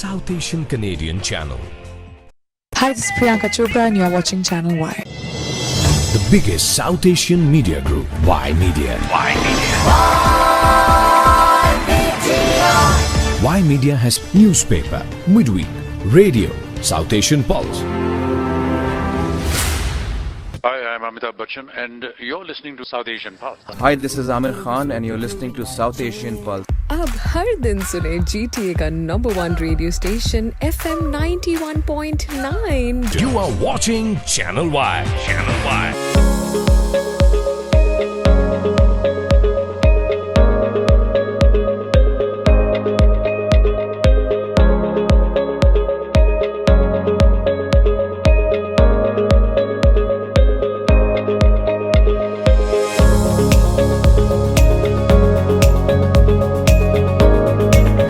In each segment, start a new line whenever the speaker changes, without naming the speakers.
South Asian Canadian channel.
Hi, this is Priyanka Chopra and you're watching Channel Y.
The biggest South Asian media group, Y Media. Y Media has newspaper, midweek, radio, South Asian Pulse.
Hi, I'm Amitabh Bachchan and you're listening to South Asian Pulse.
Hi, this is Amir Khan and you're listening to South Asian Pulse.
अब हर दिन सुने GTA का #1 radio station FM 91.9.
You are watching Channel Y. Channel Y.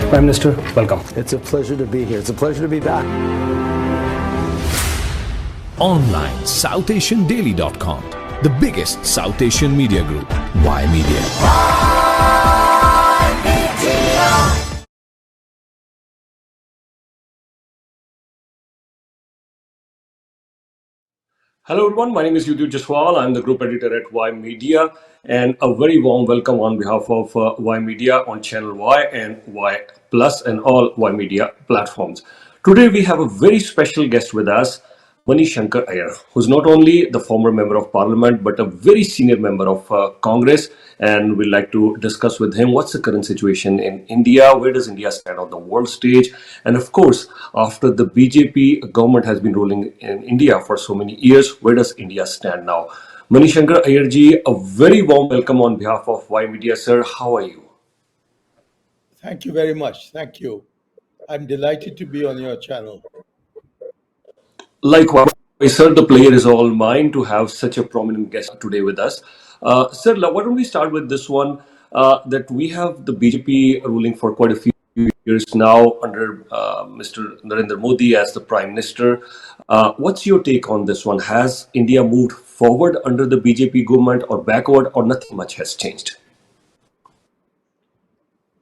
Prime Minister, welcome.
It's a pleasure to be here. It's a pleasure to be back.
Online, SouthAsianDaily.com. The biggest South Asian media group, Y Media.
Hello everyone, my name is Jadoo Jaswal. I'm the group editor at Y Media, and a very warm welcome on behalf of Y Media on Channel Y and Y Plus and all Y Media platforms. Today we have a very special guest with us, Shankar Aiyar, who's not only the former member of parliament but a very senior member of Congress, and we'd like to discuss with him what's the current situation in India, where does India stand on the world stage, and of course, after the BJP government has been ruling in India for so many years, where does India stand now? Shankar Aiyar ji, a very warm welcome on behalf of Y Media, sir. How are you?
Thank you very much. Thank you. I'm delighted to be on your channel.
Likewise, sir, the pleasure is all mine to have such a prominent guest today with us. Sir, why don't we start with this one, that we have the BJP ruling for quite a few years now under Mr. Narendra Modi as the Prime Minister. What's your take on this one? Has India moved forward under the BJP government or backward, or nothing much has changed?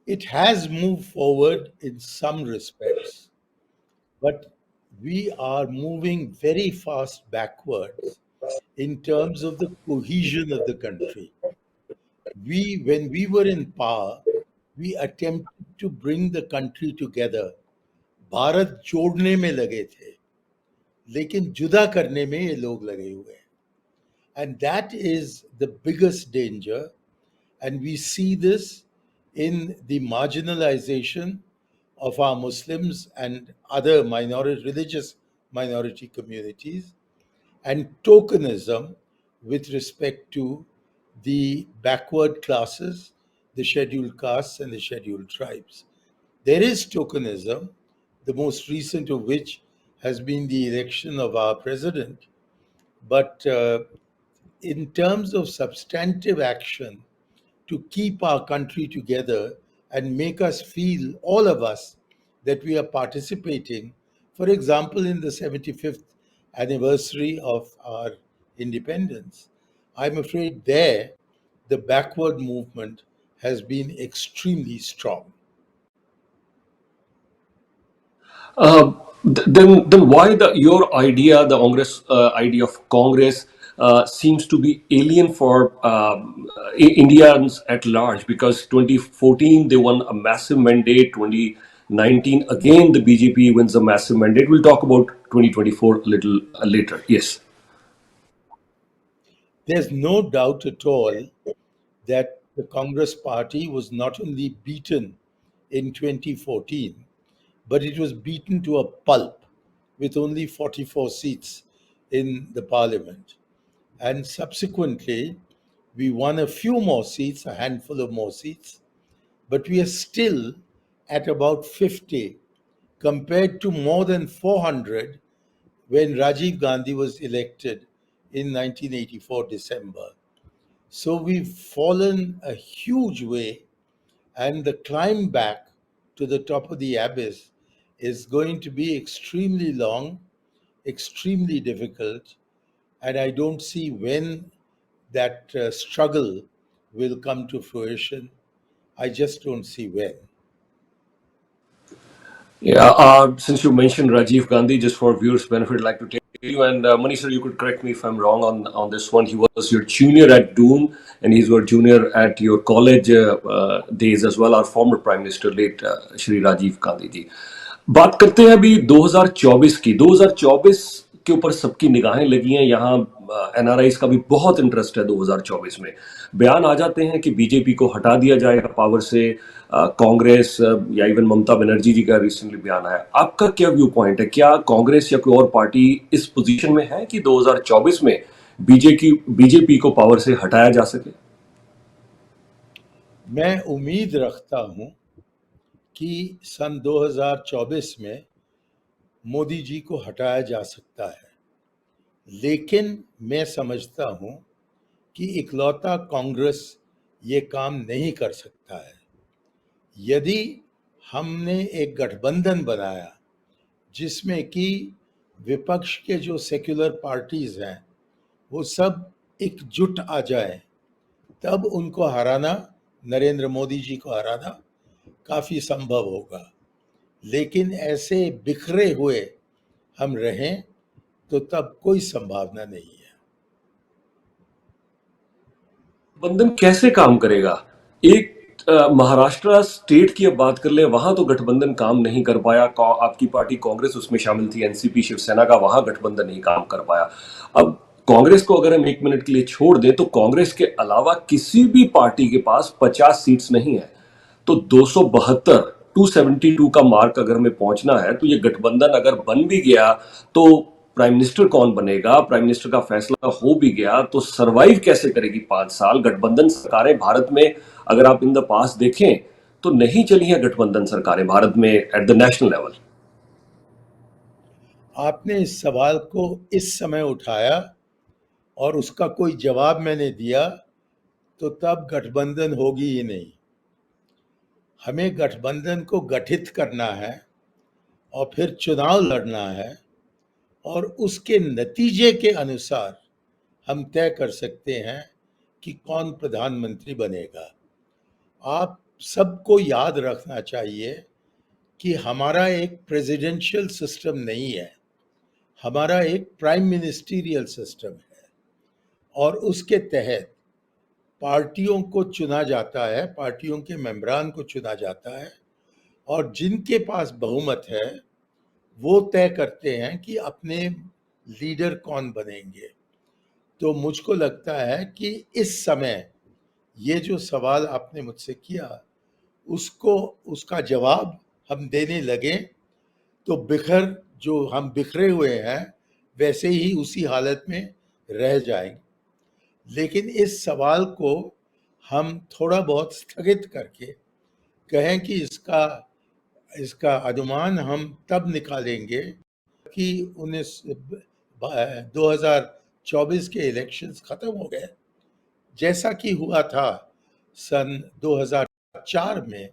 It has moved forward in some respects, but we are moving very fast backwards in terms of the cohesion of the country. When we were in power, we attempted to bring the country together. Bharat जोड़ने में लगे थे, लेकिन जुदा करने में ये लोग लगे हुए हैं. And that is the biggest danger, and we see this in the marginalization of our Muslims and other religious minority communities, and tokenism with respect to the backward classes, the scheduled castes and the scheduled tribes. There is tokenism, the most recent of which has been the election of our president. But in terms of substantive action to keep our country together and make us feel, all of us, that we are participating, for example, in the 75th anniversary of our independence, I'm afraid there the backward movement has been extremely strong.
Then why your idea, the Congress idea of Congress, seems to be alien for Indians at large? Because 2014 they won a massive mandate, 2019 again the BJP wins a massive mandate. We'll talk about 2024 a little later. Yes.
There's no doubt at all that the Congress party was not only beaten in 2014, but it was beaten to a pulp with only 44 seats in the parliament. And subsequently, we won a few more seats, a handful of more seats, but we are still at about 50 compared to more than 400 when Rajiv Gandhi was elected in 1984 December. So we've fallen a huge way, and the climb back to the top of the abyss is going to be extremely long, extremely difficult, and I don't see when that struggle will come to fruition. I just don't see when.
Yeah, since you mentioned Rajiv Gandhi, just for viewers' benefit, I'd like to tell you, and Manish sir, you could correct me if I'm wrong on this one. He was your junior at Doon, and he's your junior at your college days as well. Our former Prime Minister, late Shri Rajiv Gandhi ji. बात करते हैं अभी 2024 की 2024 के ऊपर सबकी निगाहें लगी हैं यहाँ एनआरआईज का भी बहुत इंटरेस्ट है 2024 में बयान आ जाते हैं कि बीजेपी को हटा दिया जाएगा पावर से कांग्रेस या इवन ममता बनर्जी जी का रिसेंटली बयान आया आपका क्या व्यू पॉइंट है क्या कांग्रेस या कोई और पार्टी इस पोजीशन में है कि 2024 में बीजेपी को पावर से हटाया जा सके
मैं उम्मीद रखता हूं कि सन 2024 में मोदी जी को हटाया जा सकता है, लेकिन मैं समझता हूं कि इकलौता कांग्रेस ये काम नहीं कर सकता है। यदि हमने एक गठबंधन बनाया जिसमें कि विपक्ष के जो सेक्युलर पार्टीज हैं वो सब एकजुट आ जाए, तब उनको हराना, नरेंद्र मोदी जी को हराना काफी संभव होगा। लेकिन ऐसे बिखरे हुए हम रहें तो तब कोई संभावना नहीं है।
गठबंधन कैसे काम करेगा एक महाराष्ट्र स्टेट की अब बात कर ले वहां तो गठबंधन काम नहीं कर पाया आपकी पार्टी कांग्रेस उसमें शामिल थी एनसीपी शिवसेना का वहां गठबंधन नहीं काम कर पाया अब कांग्रेस को अगर हम 1 मिनट के लिए छोड़ दें तो कांग्रेस के अलावा किसी भी पार्टी के पास 50 सीट्स नहीं है तो 272 272 का मार्क अगर हमें पहुंचना है तो ये गठबंधन अगर बन भी गया तो प्राइम मिनिस्टर कौन बनेगा प्राइम मिनिस्टर का फैसला हो भी गया तो सरवाइव कैसे करेगी 5 साल गठबंधन सरकारें भारत में अगर आप इन द पास देखें तो नहीं चली हैं गठबंधन सरकारें भारत में एट द नेशनल लेवल
आपने इस सवाल को इस समय उठाया और उसका कोई जवाब मैंने दिया तो तब गठबंधन होगी ही नहीं। हमें गठबंधन को गठित करना है और फिर चुनाव लड़ना है और उसके नतीजे के अनुसार हम तय कर सकते हैं कि कौन प्रधानमंत्री बनेगा। आप सबको याद रखना चाहिए कि हमारा एक प्रेसिडेंशियल सिस्टम नहीं है, हमारा एक प्राइम मिनिस्टीरियल सिस्टम है और उसके तहत पार्टियों को चुना जाता है, पार्टियों के मेंबरान को चुना जाता है और जिनके पास बहुमत है वो तय करते हैं कि अपने लीडर कौन बनेंगे। तो मुझको लगता है कि इस समय ये जो सवाल आपने मुझसे किया उसको उसका जवाब हम देने लगे तो जो हम बिखरे हुए हैं वैसे ही उसी हालत में रह जाएंगे। लेकिन इस सवाल को हम थोड़ा बहुत स्थगित करके कहें कि इसका अनुमान हम तब निकालेंगे कि 2024 के इलेक्शंस खत्म हो गए, जैसा कि हुआ था सन 2004 में,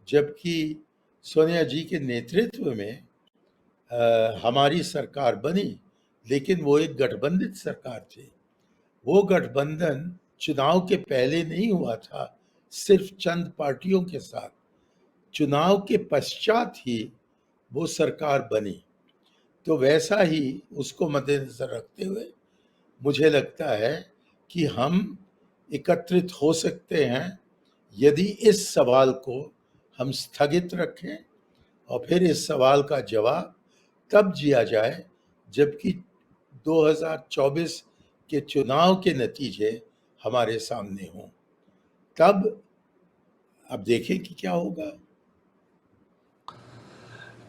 जबकि सोनिया जी के नेतृत्व में हमारी सरकार बनी, लेकिन वो एक गठबंधित सरकार थी। वो गठबंधन चुनाव के पहले नहीं हुआ था, सिर्फ चंद पार्टियों के साथ। चुनाव के पश्चात ही वो सरकार बनी। तो वैसा ही उसको मद्देनजर रखते हुए मुझे लगता है कि हम एकत्रित हो सकते हैं यदि इस सवाल को हम स्थगित रखें और फिर इस सवाल का जवाब तब दिया जाए जबकि 2024 के चुनाव के नतीजे हमारे सामने हों। तब अब देखें कि क्या होगा।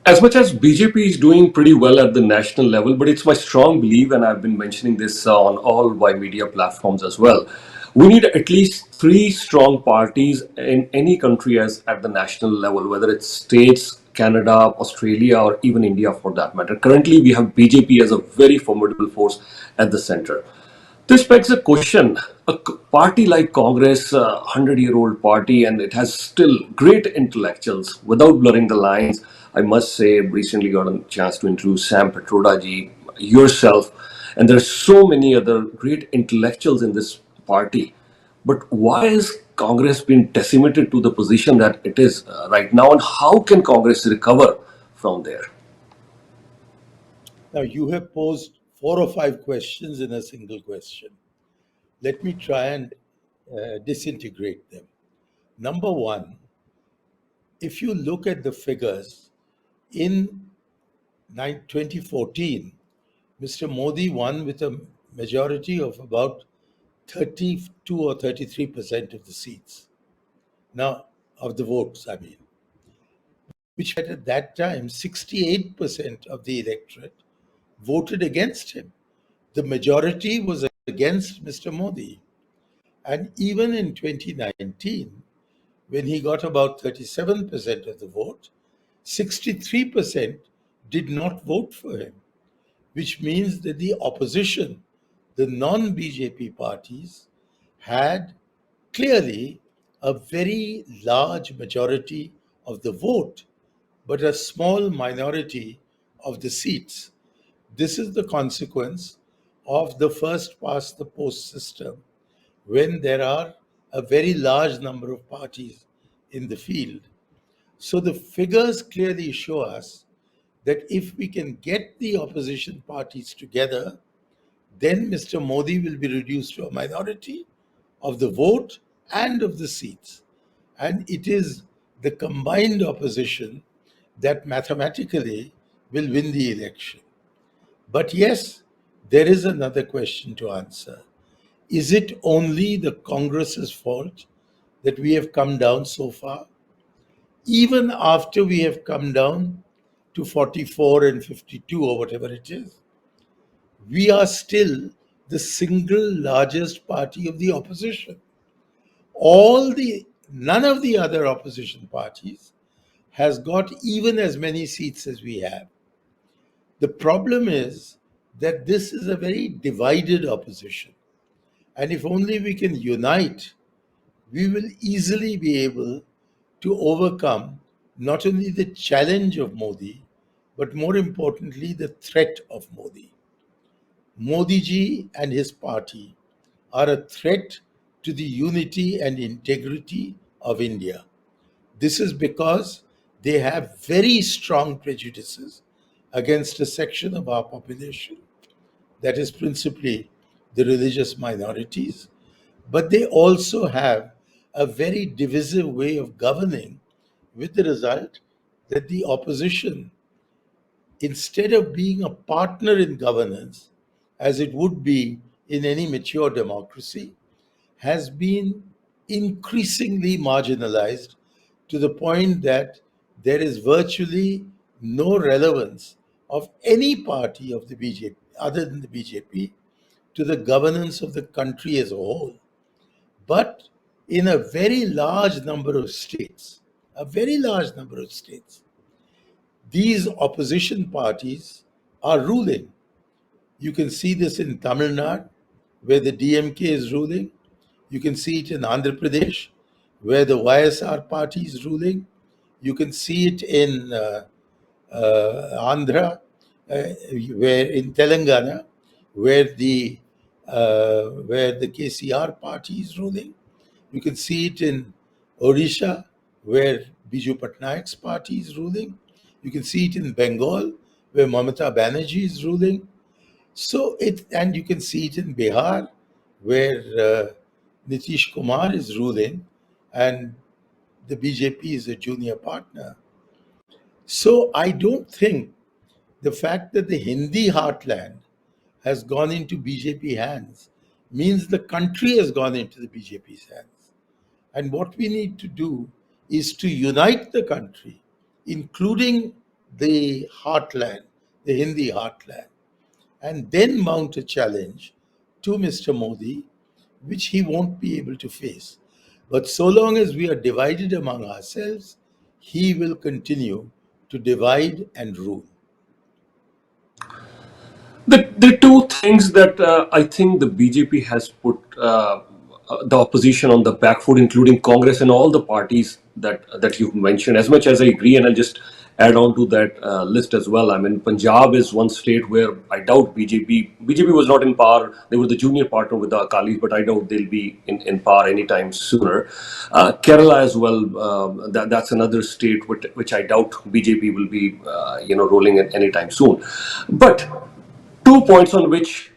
As much as BJP is doing pretty well at the national level, but it's my strong belief, and I've been mentioning this on all Y media platforms as well. We need at least 3 strong parties in any country as at the national level, whether it's states, Canada, Australia, or even India for that matter. Currently, we have BJP as a very formidable force at the center. This begs a question. A party like Congress, a 100-year-old party, and it has still great intellectuals without blurring the lines. I must say, recently got a chance to interview Sam Petroda ji, yourself, and there's so many other great intellectuals in this party. But why has Congress been decimated to the position that it is right now, and how can Congress recover from there?
Now, you have posed 4 or 5 questions in a single question. Let me try and disintegrate them. Number one, if you look at the figures, in 2014, Mr. Modi won with a majority of about 32 or 33% of the seats. Now, of the votes, I mean, which at that time, 68% of the electorate voted against him. The majority was against Mr. Modi. And even in 2019, when he got about 37% of the vote, 63% did not vote for him, which means that the opposition, the non-BJP parties, had clearly a very large majority of the vote, but a small minority of the seats. This is the consequence of the first past the post system, when there are a very large number of parties in the field. So the figures clearly show us that if we can get the opposition parties together, then Mr. Modi will be reduced to a minority of the vote and of the seats. And it is the combined opposition that mathematically will win the election. But yes, there is another question to answer. Is it only the Congress's fault that we have come down so far? Even after we have come down to 44 and 52 or whatever it is, we are still the single largest party of the opposition. None of the other opposition parties has got even as many seats as we have. The problem is that this is a very divided opposition. And if only we can unite, we will easily be able to overcome not only the challenge of Modi, but more importantly, the threat of Modi. Modi ji and his party are a threat to the unity and integrity of India. This is because they have very strong prejudices against a section of our population, that is principally the religious minorities, but they also have a very divisive way of governing, with the result that the opposition, instead of being a partner in governance, as it would be in any mature democracy, has been increasingly marginalized to the point that there is virtually no relevance of any party of the BJP, other than the BJP, to the governance of the country as a whole. But in a very large number of states, these opposition parties are ruling. You can see this in Tamil Nadu, where the DMK is ruling. You can see it in Andhra Pradesh, where the YSR party is ruling. You can see it in Andhra, where in Telangana, where the KCR party is ruling. You can see it in Odisha, where Biju Patnaik's party is ruling. You can see it in Bengal, where Mamata Banerjee is ruling. And you can see it in Bihar, where Nitish Kumar is ruling, and the BJP is a junior partner. So I don't think the fact that the Hindi heartland has gone into BJP hands means the country has gone into the BJP's hands. And what we need to do is to unite the country, including the heartland, the Hindi heartland, and then mount a challenge to Mr. Modi, which he won't be able to face. But so long as we are divided among ourselves, he will continue to divide and rule.
The two things that I think the BJP has put the opposition on the back foot, including Congress and all the parties that you've mentioned. As much as I agree, and I'll just add on to that list as well. I mean, Punjab is one state where I doubt BJP was not in power. They were the junior partner with the Akalis, but I doubt they'll be in power anytime sooner. Kerala as well, that's another state which I doubt BJP will be, rolling in anytime soon. But 2 points on which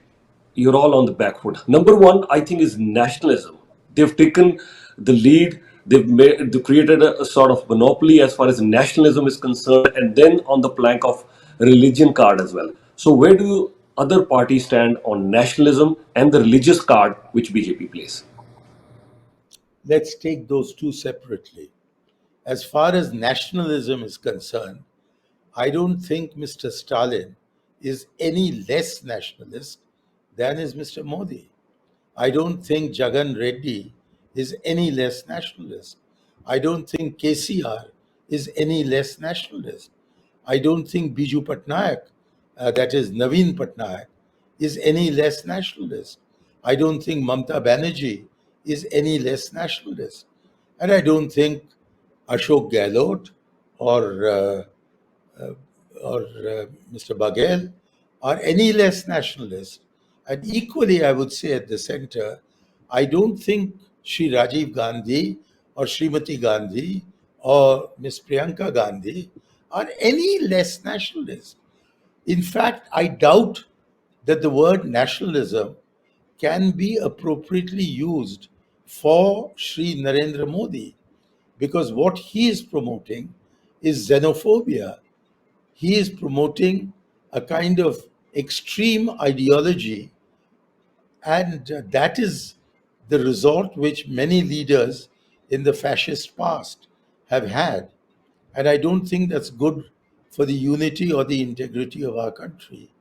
you're all on the back foot. Number one, I think, is nationalism. They've taken the lead. They've created a sort of monopoly as far as nationalism is concerned, and then on the plank of religion card as well. So where do other parties stand on nationalism and the religious card which BJP plays?
Let's take those two separately. As far as nationalism is concerned, I don't think Mr. Stalin is any less nationalist than is Mr. Modi. I don't think Jagan Reddy is any less nationalist. I don't think KCR is any less nationalist. I don't think Biju Patnaik, that is Naveen Patnaik, is any less nationalist. I don't think Mamta Banerjee is any less nationalist. And I don't think Ashok Gehlot or Mr. Baghel are any less nationalist. And equally, I would say at the center, I don't think Sri Rajiv Gandhi or Srimati Gandhi or Miss Priyanka Gandhi are any less nationalist. In fact, I doubt that the word nationalism can be appropriately used for Sri Narendra Modi, because what he is promoting is xenophobia. He is promoting a kind of extreme ideology, and that is the resort which many leaders in the fascist past have had. And I don't think that's good for the unity or the integrity of our country.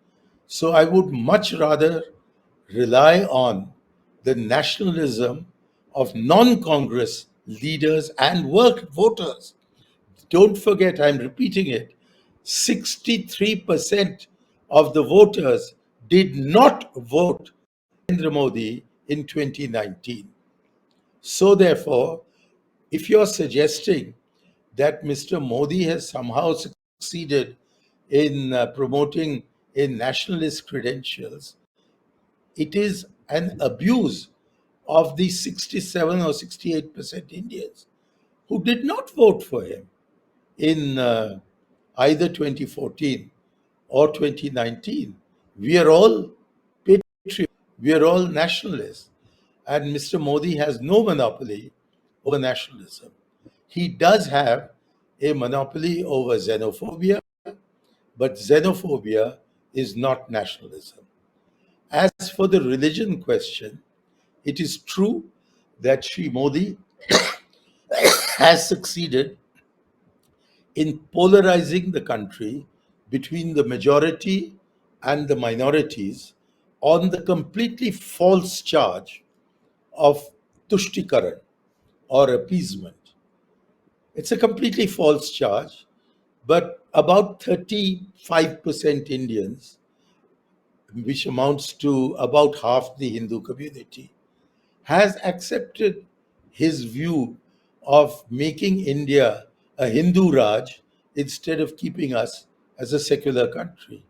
So I would much rather rely on the nationalism of non Congress leaders and work voters. Don't forget, I'm repeating it, 63% of the voters did not vote Narendra Modi in 2019. So, therefore, if you're suggesting that Mr. Modi has somehow succeeded in promoting a nationalist credentials, it is an abuse of the 67 or 68% Indians who did not vote for him in either 2014 or 2019. We are all patriots, we are all nationalists, and Mr. Modi has no monopoly over nationalism. He does have a monopoly over xenophobia, but xenophobia is not nationalism. As for the religion question, it is true that Sri Modi has succeeded in polarizing the country between the majority and the minorities on the completely false charge of tushtikaran or appeasement. It's a completely false charge, but about 35% Indians, which amounts to about half the Hindu community, has accepted his view of making India a Hindu Raj instead of keeping us as a secular country.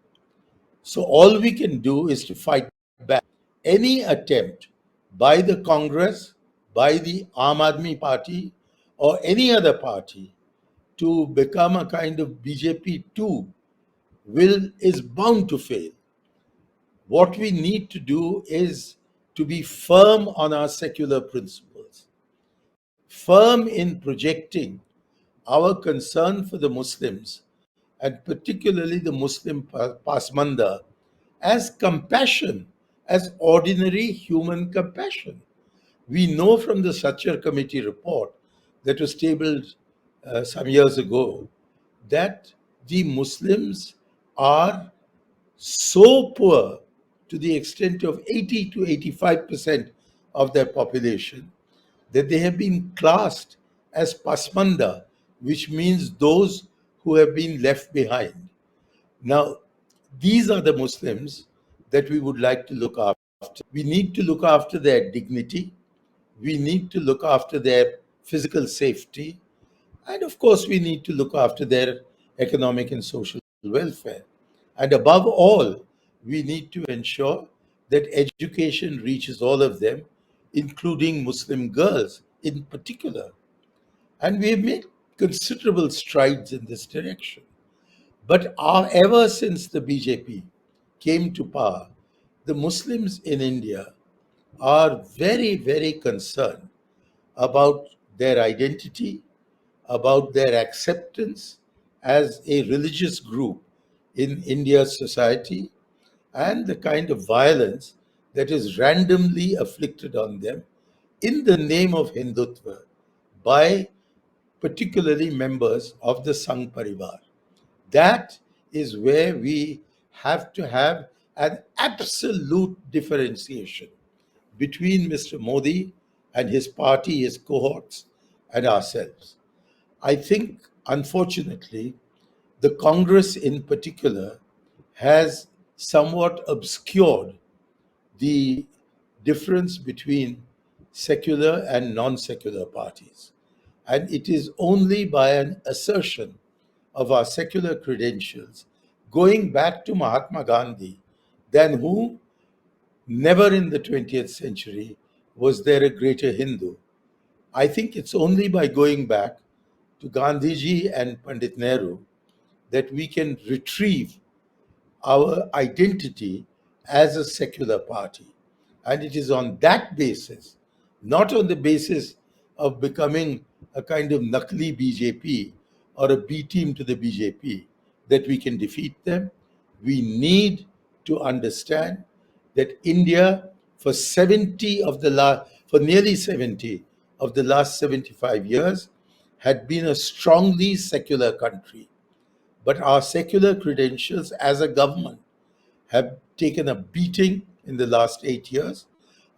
So all we can do is to fight back any attempt by the Congress, by the Aam Aadmi Party, or any other party to become a kind of BJP too is bound to fail. What we need to do is to be firm on our secular principles, firm in projecting our concern for the Muslims, and particularly the Muslim Pasmanda, as compassion, as ordinary human compassion. We know from the Sachar Committee report that was tabled some years ago that the Muslims are so poor to the extent of 80 to 85% of their population that they have been classed as pasmanda, which means those who have been left behind. Now, these are the Muslims that we would like to look after. We need to look after their dignity. We need to look after their physical safety. And of course, we need to look after their economic and social welfare. And above all, we need to ensure that education reaches all of them, including Muslim girls in particular. And we have made considerable strides in this direction. But ever since the BJP came to power, the Muslims in India are very, very concerned about their identity, about their acceptance as a religious group in India's society, and the kind of violence that is randomly afflicted on them in the name of Hindutva by particularly members of the Sangh Parivar. That is where we have to have an absolute differentiation between Mr. Modi and his party, his cohorts, and ourselves. I think, unfortunately, the Congress in particular has somewhat obscured the difference between secular and non secular parties. And it is only by an assertion of our secular credentials, going back to Mahatma Gandhi, than who never in the 20th century was there a greater Hindu. I think it's only by going back to Gandhiji and Pandit Nehru that we can retrieve our identity as a secular party. And it is on that basis, not on the basis of becoming a kind of Nakli BJP or a B team to the BJP, that we can defeat them. We need to understand that India, for nearly 70 of the last 75 years, had been a strongly secular country. But our secular credentials as a government have taken a beating in the last 8 years,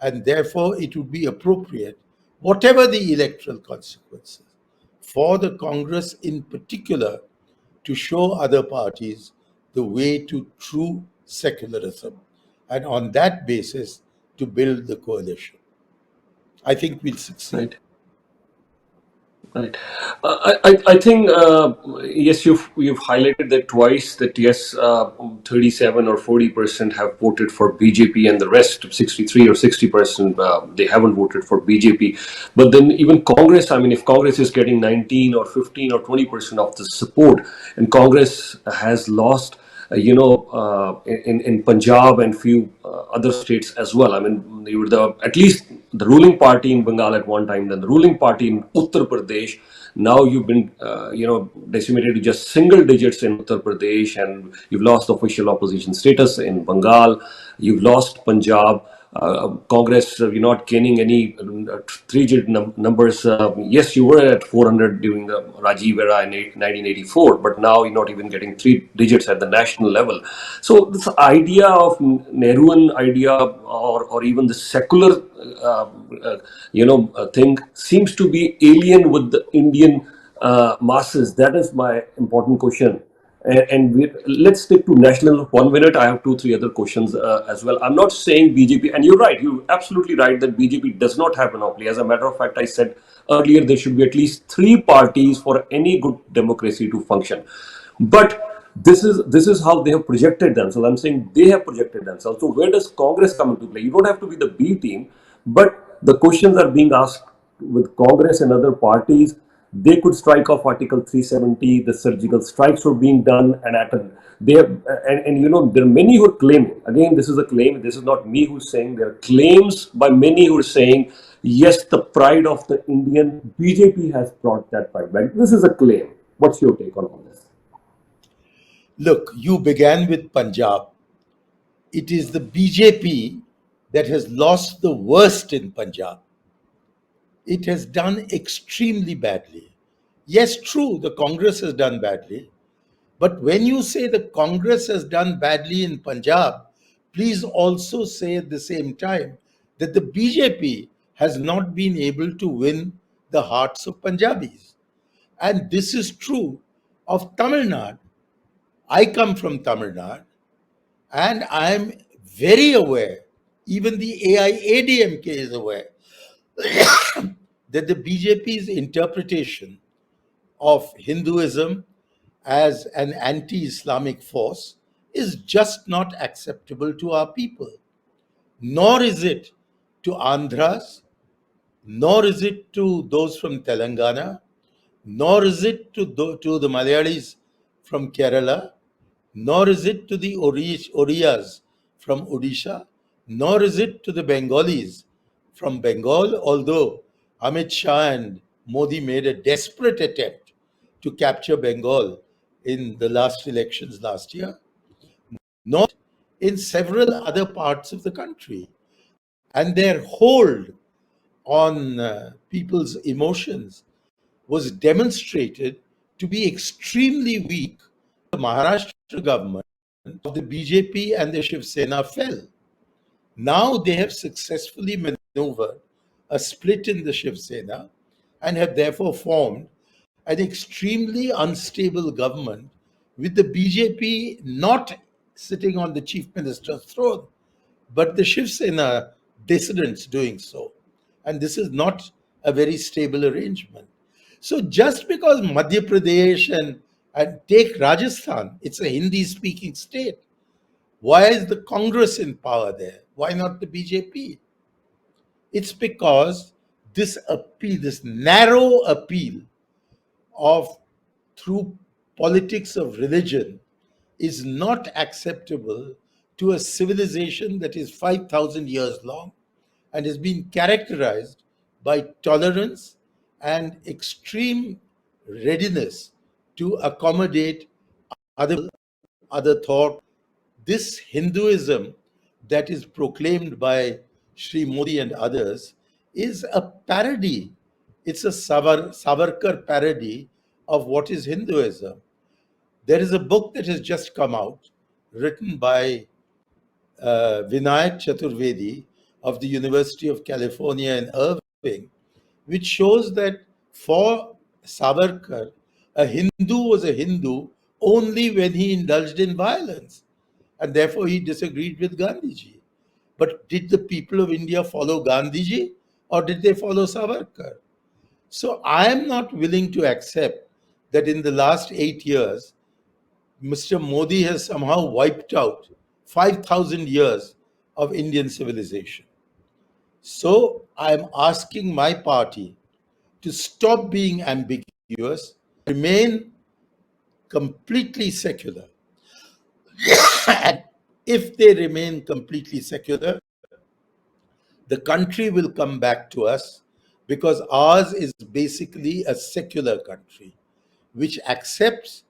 and therefore it would be appropriate, whatever the electoral consequences, for the Congress in particular to show other parties the way to true secularism, and on that basis to build the coalition. I think we'll succeed.
Right. Right. I think yes, you've highlighted that twice. That yes, 37 or 40% have voted for BJP, and the rest, 63 or 60%, they haven't voted for BJP. But then even Congress, I mean, if Congress is getting 19 or 15 or 20% of the support, and Congress has lost in Punjab and few other states as well. I mean, you were at least the ruling party in Bengal at one time, then the ruling party in Uttar Pradesh. Now you've been, decimated to just single digits in Uttar Pradesh, and you've lost official opposition status in Bengal. You've lost Punjab. Congress, you're not gaining any three-digit numbers. Yes, you were at 400 during the Rajiv era in 1984, but now you're not even getting three digits at the national level. So this idea of Nehruan idea, or even the secular, thing seems to be alien with the Indian masses. That is my important question. And let's stick to national 1 minute. I have 2, 3 other questions as well. I'm not saying BJP, and you're right, you're absolutely right that BJP does not have monopoly. As a matter of fact, I said earlier there should be at least 3 parties for any good democracy to function. But this is how they have projected themselves. I'm saying they have projected themselves. So where does Congress come into play? You don't have to be the B team, but the questions are being asked with Congress and other parties. They could strike off Article 370. The surgical strikes were being done, and they have, and there are many who are claiming. Again, this is a claim. This is not me who's saying. There are claims by many who are saying, yes, the pride of the Indian BJP has brought that pride back. This is a claim. What's your take on all this?
Look, you began with Punjab. It is the BJP that has lost the worst in Punjab. It has done extremely badly. Yes, true, the Congress has done badly. But when you say the Congress has done badly in Punjab, please also say at the same time that the BJP has not been able to win the hearts of Punjabis. And this is true of Tamil Nadu. I come from Tamil Nadu, and I am very aware, even the AIADMK is aware, that the BJP's interpretation of Hinduism as an anti-Islamic force is just not acceptable to our people, nor is it to Andhras, nor is it to those from Telangana, nor is it to the Malayalis from Kerala, nor is it to the Oriyas from Odisha, nor is it to the Bengalis from Bengal, although Amit Shah and Modi made a desperate attempt to capture Bengal in the last elections last year, nor in several other parts of the country. And their hold on people's emotions was demonstrated to be extremely weak. The Maharashtra government of the BJP and the Shiv Sena fell. Now they have successfully maneuvered a split in the Shiv Sena and have therefore formed an extremely unstable government with the BJP not sitting on the chief minister's throne, but the Shiv Sena dissidents doing so. And this is not a very stable arrangement. So just because Madhya Pradesh and take Rajasthan, it's a Hindi speaking state. Why is the Congress in power there? Why not the BJP? It's because this appeal, this narrow appeal of through politics of religion is not acceptable to a civilization that is 5,000 years long and has been characterized by tolerance and extreme readiness to accommodate other thought. This Hinduism that is proclaimed by Sri Modi and others is a parody. It's a Savarkar parody of what is Hinduism. There is a book that has just come out, written by Vinayak Chaturvedi of the University of California in Irving, which shows that for Savarkar, a Hindu was a Hindu only when he indulged in violence, and therefore he disagreed with Gandhiji. But did the people of India follow Gandhiji or did they follow Savarkar? So I am not willing to accept that in the last 8 years, Mr. Modi has somehow wiped out 5,000 years of Indian civilization. So I am asking my party to stop being ambiguous, remain completely secular. And if they remain completely secular, the country will come back to us, because ours is basically a secular country which accepts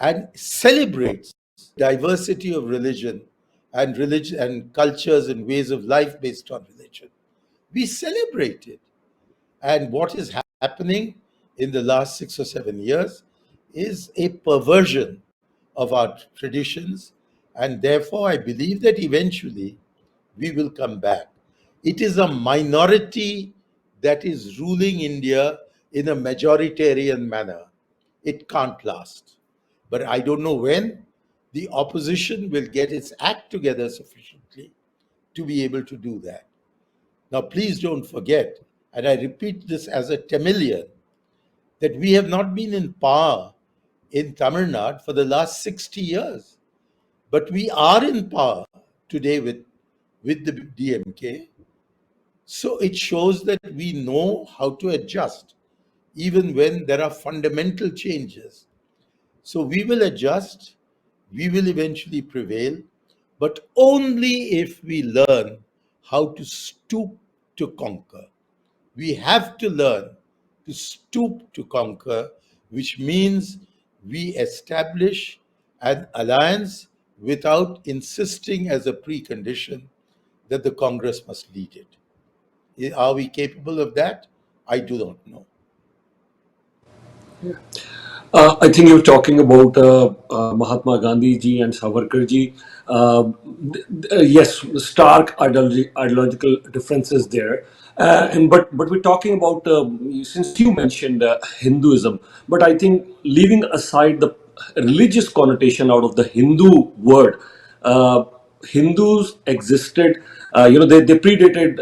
and celebrates diversity of religion and cultures and ways of life based on religion. We celebrate it. And what is happening in the last 6 or 7 years is a perversion of our traditions. And therefore, I believe that eventually we will come back. It is a minority that is ruling India in a majoritarian manner. It can't last. But I don't know when the opposition will get its act together sufficiently to be able to do that. Now, please don't forget, and I repeat this as a Tamilian, that we have not been in power in Tamil Nadu for the last 60 years. But we are in power today with the DMK. So it shows that we know how to adjust, even when there are fundamental changes. So we will adjust, we will eventually prevail, but only if we learn how to stoop to conquer. We have to learn to stoop to conquer, which means we establish an alliance without insisting as a precondition that the Congress must lead it. Are we capable of that? I do not know.
I think you're talking about Mahatma Gandhi ji and Savarkar ji. Yes, stark ideological differences there. But we're talking about, since you mentioned Hinduism, but I think leaving aside the religious connotation out of the Hindu word, Hindus existed, they predated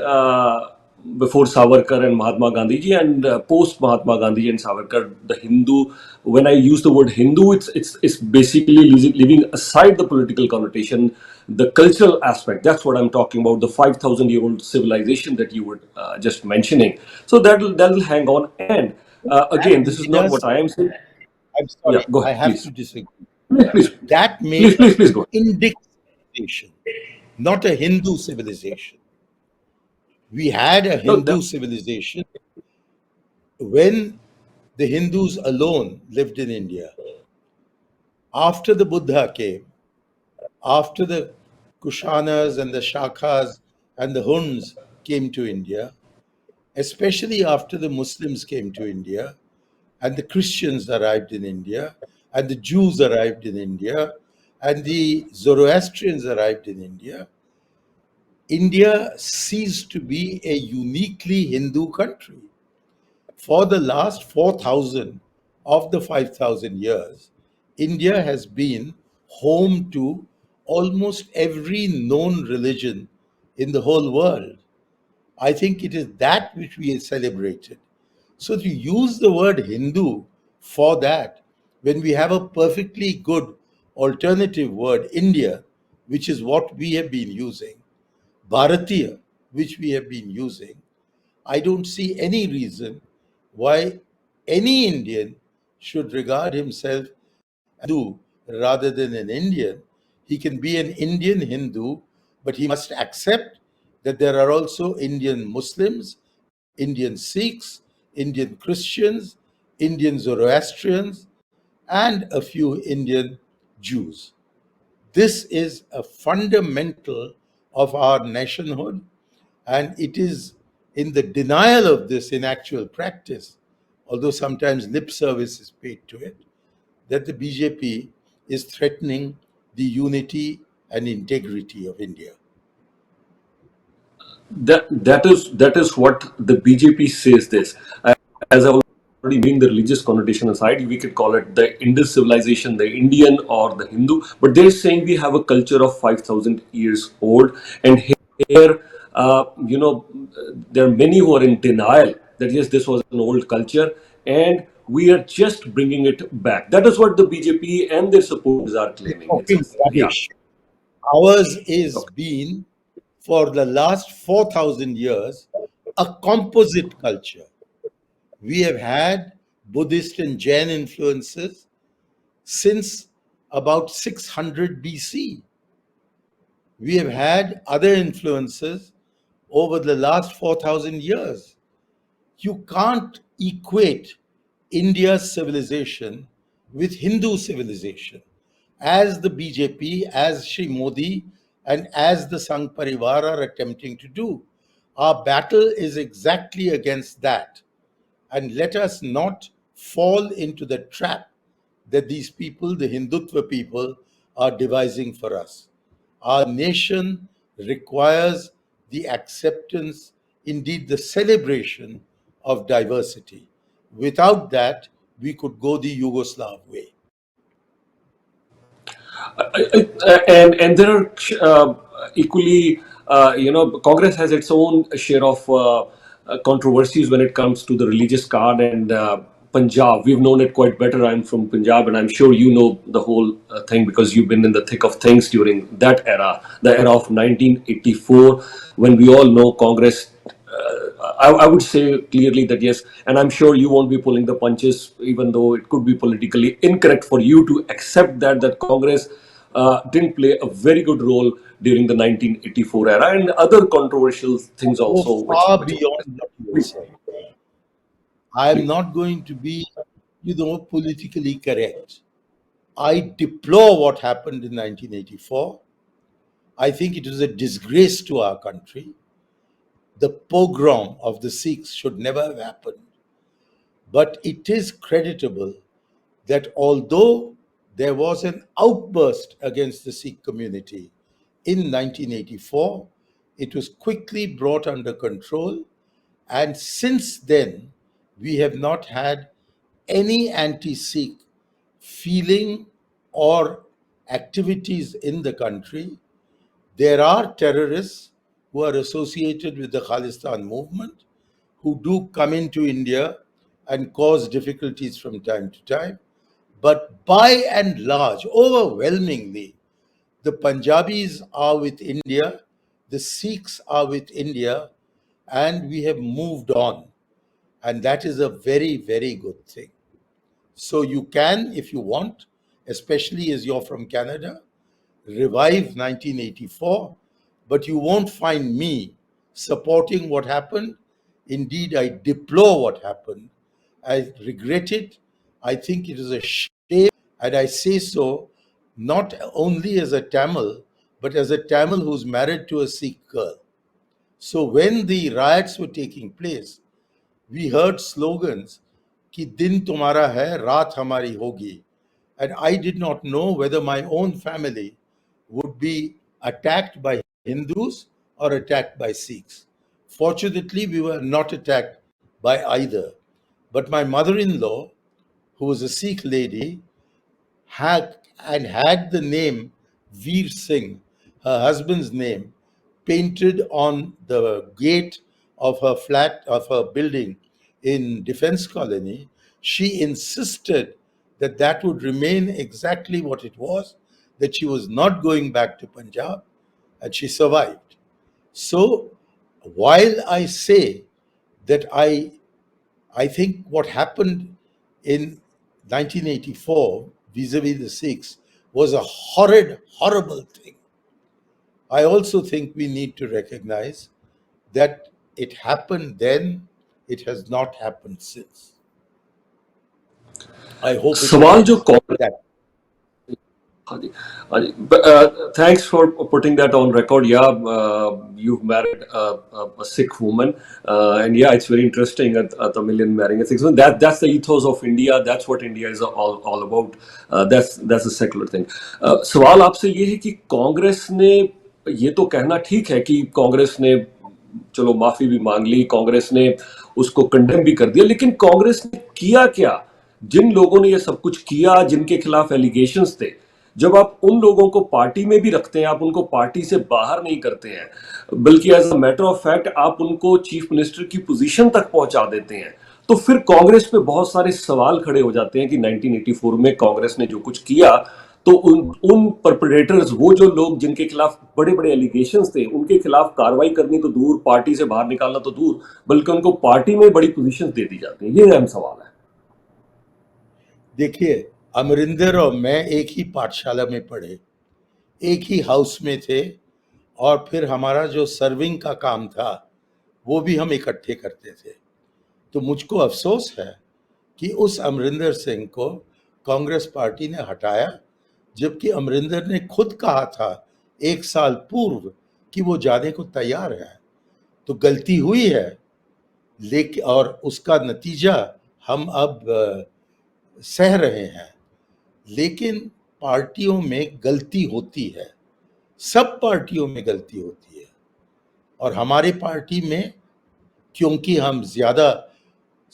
before Savarkar and Mahatma Gandhi ji, and post Mahatma Gandhi and Savarkar, the Hindu. When I use the word Hindu, it's basically leaving aside the political connotation, the cultural aspect. That's what I'm talking about. The 5,000-year-old civilization that you were just mentioning. So that'll hang on. And
That
again, this is
made
not
us,
what I am saying.
I'm
Yeah,
sorry,
go
I
ahead,
have
please.
to disagree.
Please, please,
That made
please, please,
us
please
an
go.
Indic civilization, not a Hindu civilization. We had a
No,
Hindu civilization when the Hindus alone lived in India. After the Buddha came, after the Kushanas and the Shakas and the Huns came to India, especially after the Muslims came to India and the Christians arrived in India and the Jews arrived in India and the Zoroastrians arrived in India, India ceased to be a uniquely Hindu country. For the last 4,000 of the 5,000 years, India has been home to almost every known religion in the whole world. I think it is that which we have celebrated. So to use the word Hindu for that, when we have a perfectly good alternative word, India, which is what we have been using, Bharatiya, which we have been using, I don't see any reason why any Indian should regard himself as Hindu rather than an Indian. He can be an Indian Hindu, but he must accept that there are also Indian Muslims, Indian Sikhs, Indian Christians, Indian Zoroastrians, and a few Indian Jews. This is a fundamental of our nationhood, and it is in the denial of this in actual practice, although sometimes lip service is paid to it, that the BJP is threatening the unity and integrity of India.
That is what the BJP says. This, as I already meaning the religious connotation aside, we could call it the Indus civilization, the Indian or the Hindu, but they're saying we have a culture of 5,000 years old, and here, there are many who are in denial that yes, this was an old culture, and we are just bringing it back. That is what the BJP and their supporters are claiming.
Talking
Yeah.
rubbish. Ours is
Okay.
been, for the last 4,000 years, a composite culture. We have had Buddhist and Jain influences since about 600 BC. We have had other influences over the last 4,000 years. You can't equate India's civilization with Hindu civilization. As the BJP, as Shri Modi, and as the Sangh Parivar are attempting to do. Our battle is exactly against that. And let us not fall into the trap that these people, the Hindutva people, are devising for us. Our nation requires the acceptance, indeed, the celebration of diversity. Without that, we could go the Yugoslav way.
And there are equally, Congress has its own share of controversies when it comes to the religious card, and Punjab. We've known it quite better. I'm from Punjab, and I'm sure you know the whole thing because you've been in the thick of things during that era, the era of 1984, when we all know Congress. I would say clearly that yes, and I'm sure you won't be pulling the punches, even though it could be politically incorrect for you to accept that Congress didn't play a very good role during the 1984 era and other controversial things
Go
also,
far
which
beyond what you have
please,
said. I am
please.
not going to be, politically correct. I deplore what happened in 1984. I think it was a disgrace to our country. The pogrom of the Sikhs should never have happened. But it is creditable that although there was an outburst against the Sikh community in 1984, it was quickly brought under control. And since then, we have not had any anti Sikh feeling or activities in the country. There are terrorists who are associated with the Khalistan movement, who do come into India and cause difficulties from time to time. But by and large, overwhelmingly, the Punjabis are with India, the Sikhs are with India, and we have moved on. And that is a very, very good thing. So you can, if you want, especially as you're from Canada, revive 1984, but you won't find me supporting what happened. Indeed, I deplore what happened. I regret it. I think it is a shame, and I say so not only as a Tamil, but as a Tamil who's married to a Sikh girl. So when the riots were taking place, we heard slogans कि दिन तुम्हारा है रात हमारी होगी, and I did not know whether my own family would be attacked by Hindus or attacked by Sikhs. Fortunately, we were not attacked by either. But my mother-in-law, who was a Sikh lady, had the name Veer Singh, her husband's name, painted on the gate of her flat, of her building in Defense Colony. She insisted that that would remain exactly what it was, that she was not going back to Punjab, and she survived. So while I say that I think what happened in 1984 vis-a-vis the Sikhs was a horrid, horrible thing, I also think we need to recognize that it happened then, it has not happened since. I hope it
सवाल जो
makes that.
हाँ जी, हाँ जी. Thanks for putting that on record. Yeah, you've married a Sikh woman, and yeah, it's very interesting. A Tamilian marrying a Sikh woman. That's the ethos of India. That's what India is all about. That's a secular thing. सवाल आपसे ये है कि कांग्रेस ने ये तो कहना ठीक है कि कांग्रेस ने चलो माफी भी मांग ली, कांग्रेस ने उसको कंडेम भी कर दिया, लेकिन कांग्रेस ने किया क्या? जिन लोगों ने ये सब कुछ किया, जिनके खिलाफ एलिगेशंस थे, जब आप उन लोगों को पार्टी में भी रखते हैं, आप उनको पार्टी से बाहर नहीं करते हैं, बल्कि as a matter of fact आप उनको चीफ मिनिस्टर की पोजीशन तक पहुंचा देते हैं, तो फिर कांग्रेस पे बहुत सारे सवाल खड़े हो जाते हैं कि 1984 में कांग्रेस ने जो कुछ किया, तो उन परपेट्रेटर्स, वो जो लोग जिनके खिलाफ बड़े बड़े एलिगेशंस थे, उनके खिलाफ कार्रवाई करनी तो दूर, पार्टी से बाहर निकालना तो दूर, बल्कि उनको पार्टी में बड़ी पोजीशन दे दी जाती है. ये अहम सवाल है.
देखिए, अमरिंदर और मैं एक ही पाठशाला में पढ़े, एक ही हाउस में थे, और फिर हमारा जो सर्विंग का काम था वो भी हम इकट्ठे करते थे. तो मुझको अफसोस है कि उस अमरिंदर सिंह को कांग्रेस पार्टी ने हटाया, जबकि अमरिंदर ने खुद कहा था 1 साल पूर्व कि वो जाने को तैयार है. तो गलती हुई है, लेकिन और उसका नतीजा हम अब सह रहे हैं. लेकिन पार्टियों में गलती होती है, सब पार्टियों में गलती होती है, और हमारी पार्टी में क्योंकि हम ज्यादा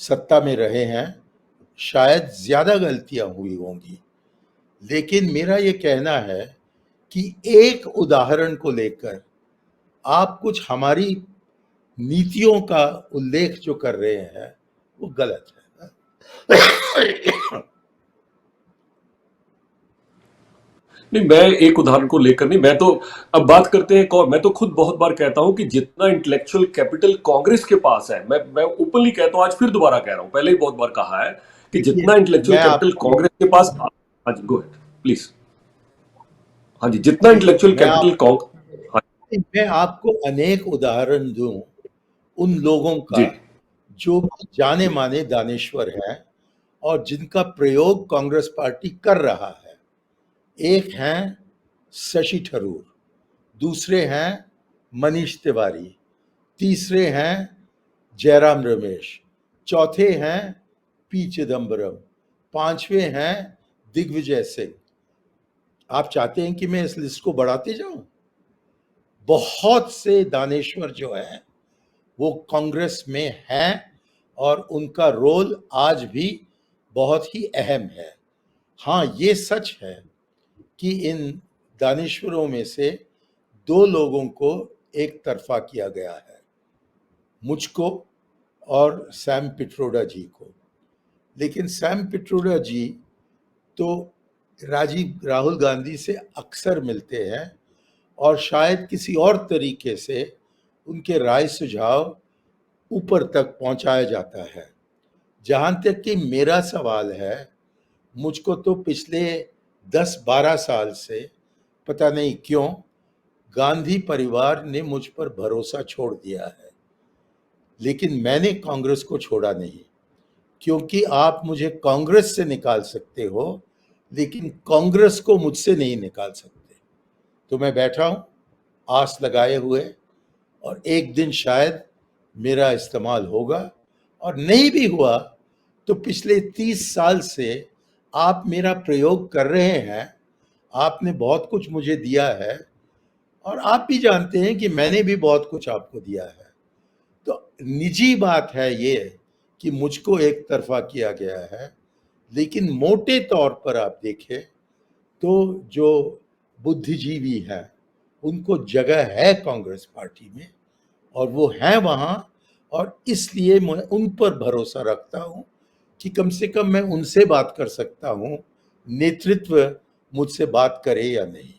सत्ता में रहे हैं, शायद ज्यादा गलतियां हुई होंगी. लेकिन मेरा ये कहना है कि एक उदाहरण को लेकर आप कुछ हमारी नीतियों का उल्लेख जो कर रहे हैं वो गलत है.
नहीं, मैं एक उदाहरण को लेकर नहीं, मैं तो अब बात करते हैं, मैं तो खुद बहुत बार कहता हूं कि जितना इंटेलेक्चुअल कैपिटल कांग्रेस के पास है, मैं ओपनली कहता हूं, आज फिर दोबारा कह रहा हूं, पहले ही बहुत बार कहा है कि जितना इंटेलेक्चुअल कैपिटल कांग्रेस के पास, हाँ जी, गो अहेड प्लीज. हाँ जी, जितना इंटेलेक्चुअल कैपिटल
मैं आपको अनेक उदाहरण दूं उन लोगों का जो जाने माने दानेश्वर हैं और जिनका प्रयोग कांग्रेस पार्टी कर रहा है. एक हैं शशि थरूर, दूसरे हैं मनीष तिवारी, तीसरे हैं जयराम रमेश, चौथे हैं पी चिदम्बरम, पांचवें हैं दिग्विजय सिंह. आप चाहते हैं कि मैं इस लिस्ट को बढ़ाते जाऊं? बहुत से दानेश्वर जो है वो कांग्रेस में हैं और उनका रोल आज भी बहुत ही अहम है. हाँ, ये सच है कि इन दानेश्वरों में से 2 लोगों को एक तरफा किया गया है, मुझको और सैम पिट्रोडा जी को। लेकिन सैम पिट्रोडा जी तो राहुल गांधी से अक्सर मिलते हैं और शायद किसी और तरीके से उनके राय सुझाव ऊपर तक पहुंचाया जाता है। जहां तक कि मेरा सवाल है, मुझको तो पिछले 10-12 साल से पता नहीं क्यों गांधी परिवार ने मुझ पर भरोसा छोड़ दिया है, लेकिन मैंने कांग्रेस को छोड़ा नहीं, क्योंकि आप मुझे कांग्रेस से निकाल सकते हो लेकिन कांग्रेस को मुझसे नहीं निकाल सकते। तो मैं बैठा हूं आस लगाए हुए, और एक दिन शायद मेरा इस्तेमाल होगा, और नहीं भी हुआ तो पिछले 30 साल से आप मेरा प्रयोग कर रहे हैं। आपने बहुत कुछ मुझे दिया है और आप भी जानते हैं कि मैंने भी बहुत कुछ आपको दिया है। तो निजी बात है ये कि मुझको एक तरफा किया गया है, लेकिन मोटे तौर पर आप देखें तो जो बुद्धिजीवी हैं उनको जगह है कांग्रेस पार्टी में, और वो हैं वहाँ, और इसलिए मैं उन पर भरोसा रखता हूँ कि कम से कम मैं उनसे बात कर सकता हूँ, नेतृत्व मुझसे बात करे या नहीं।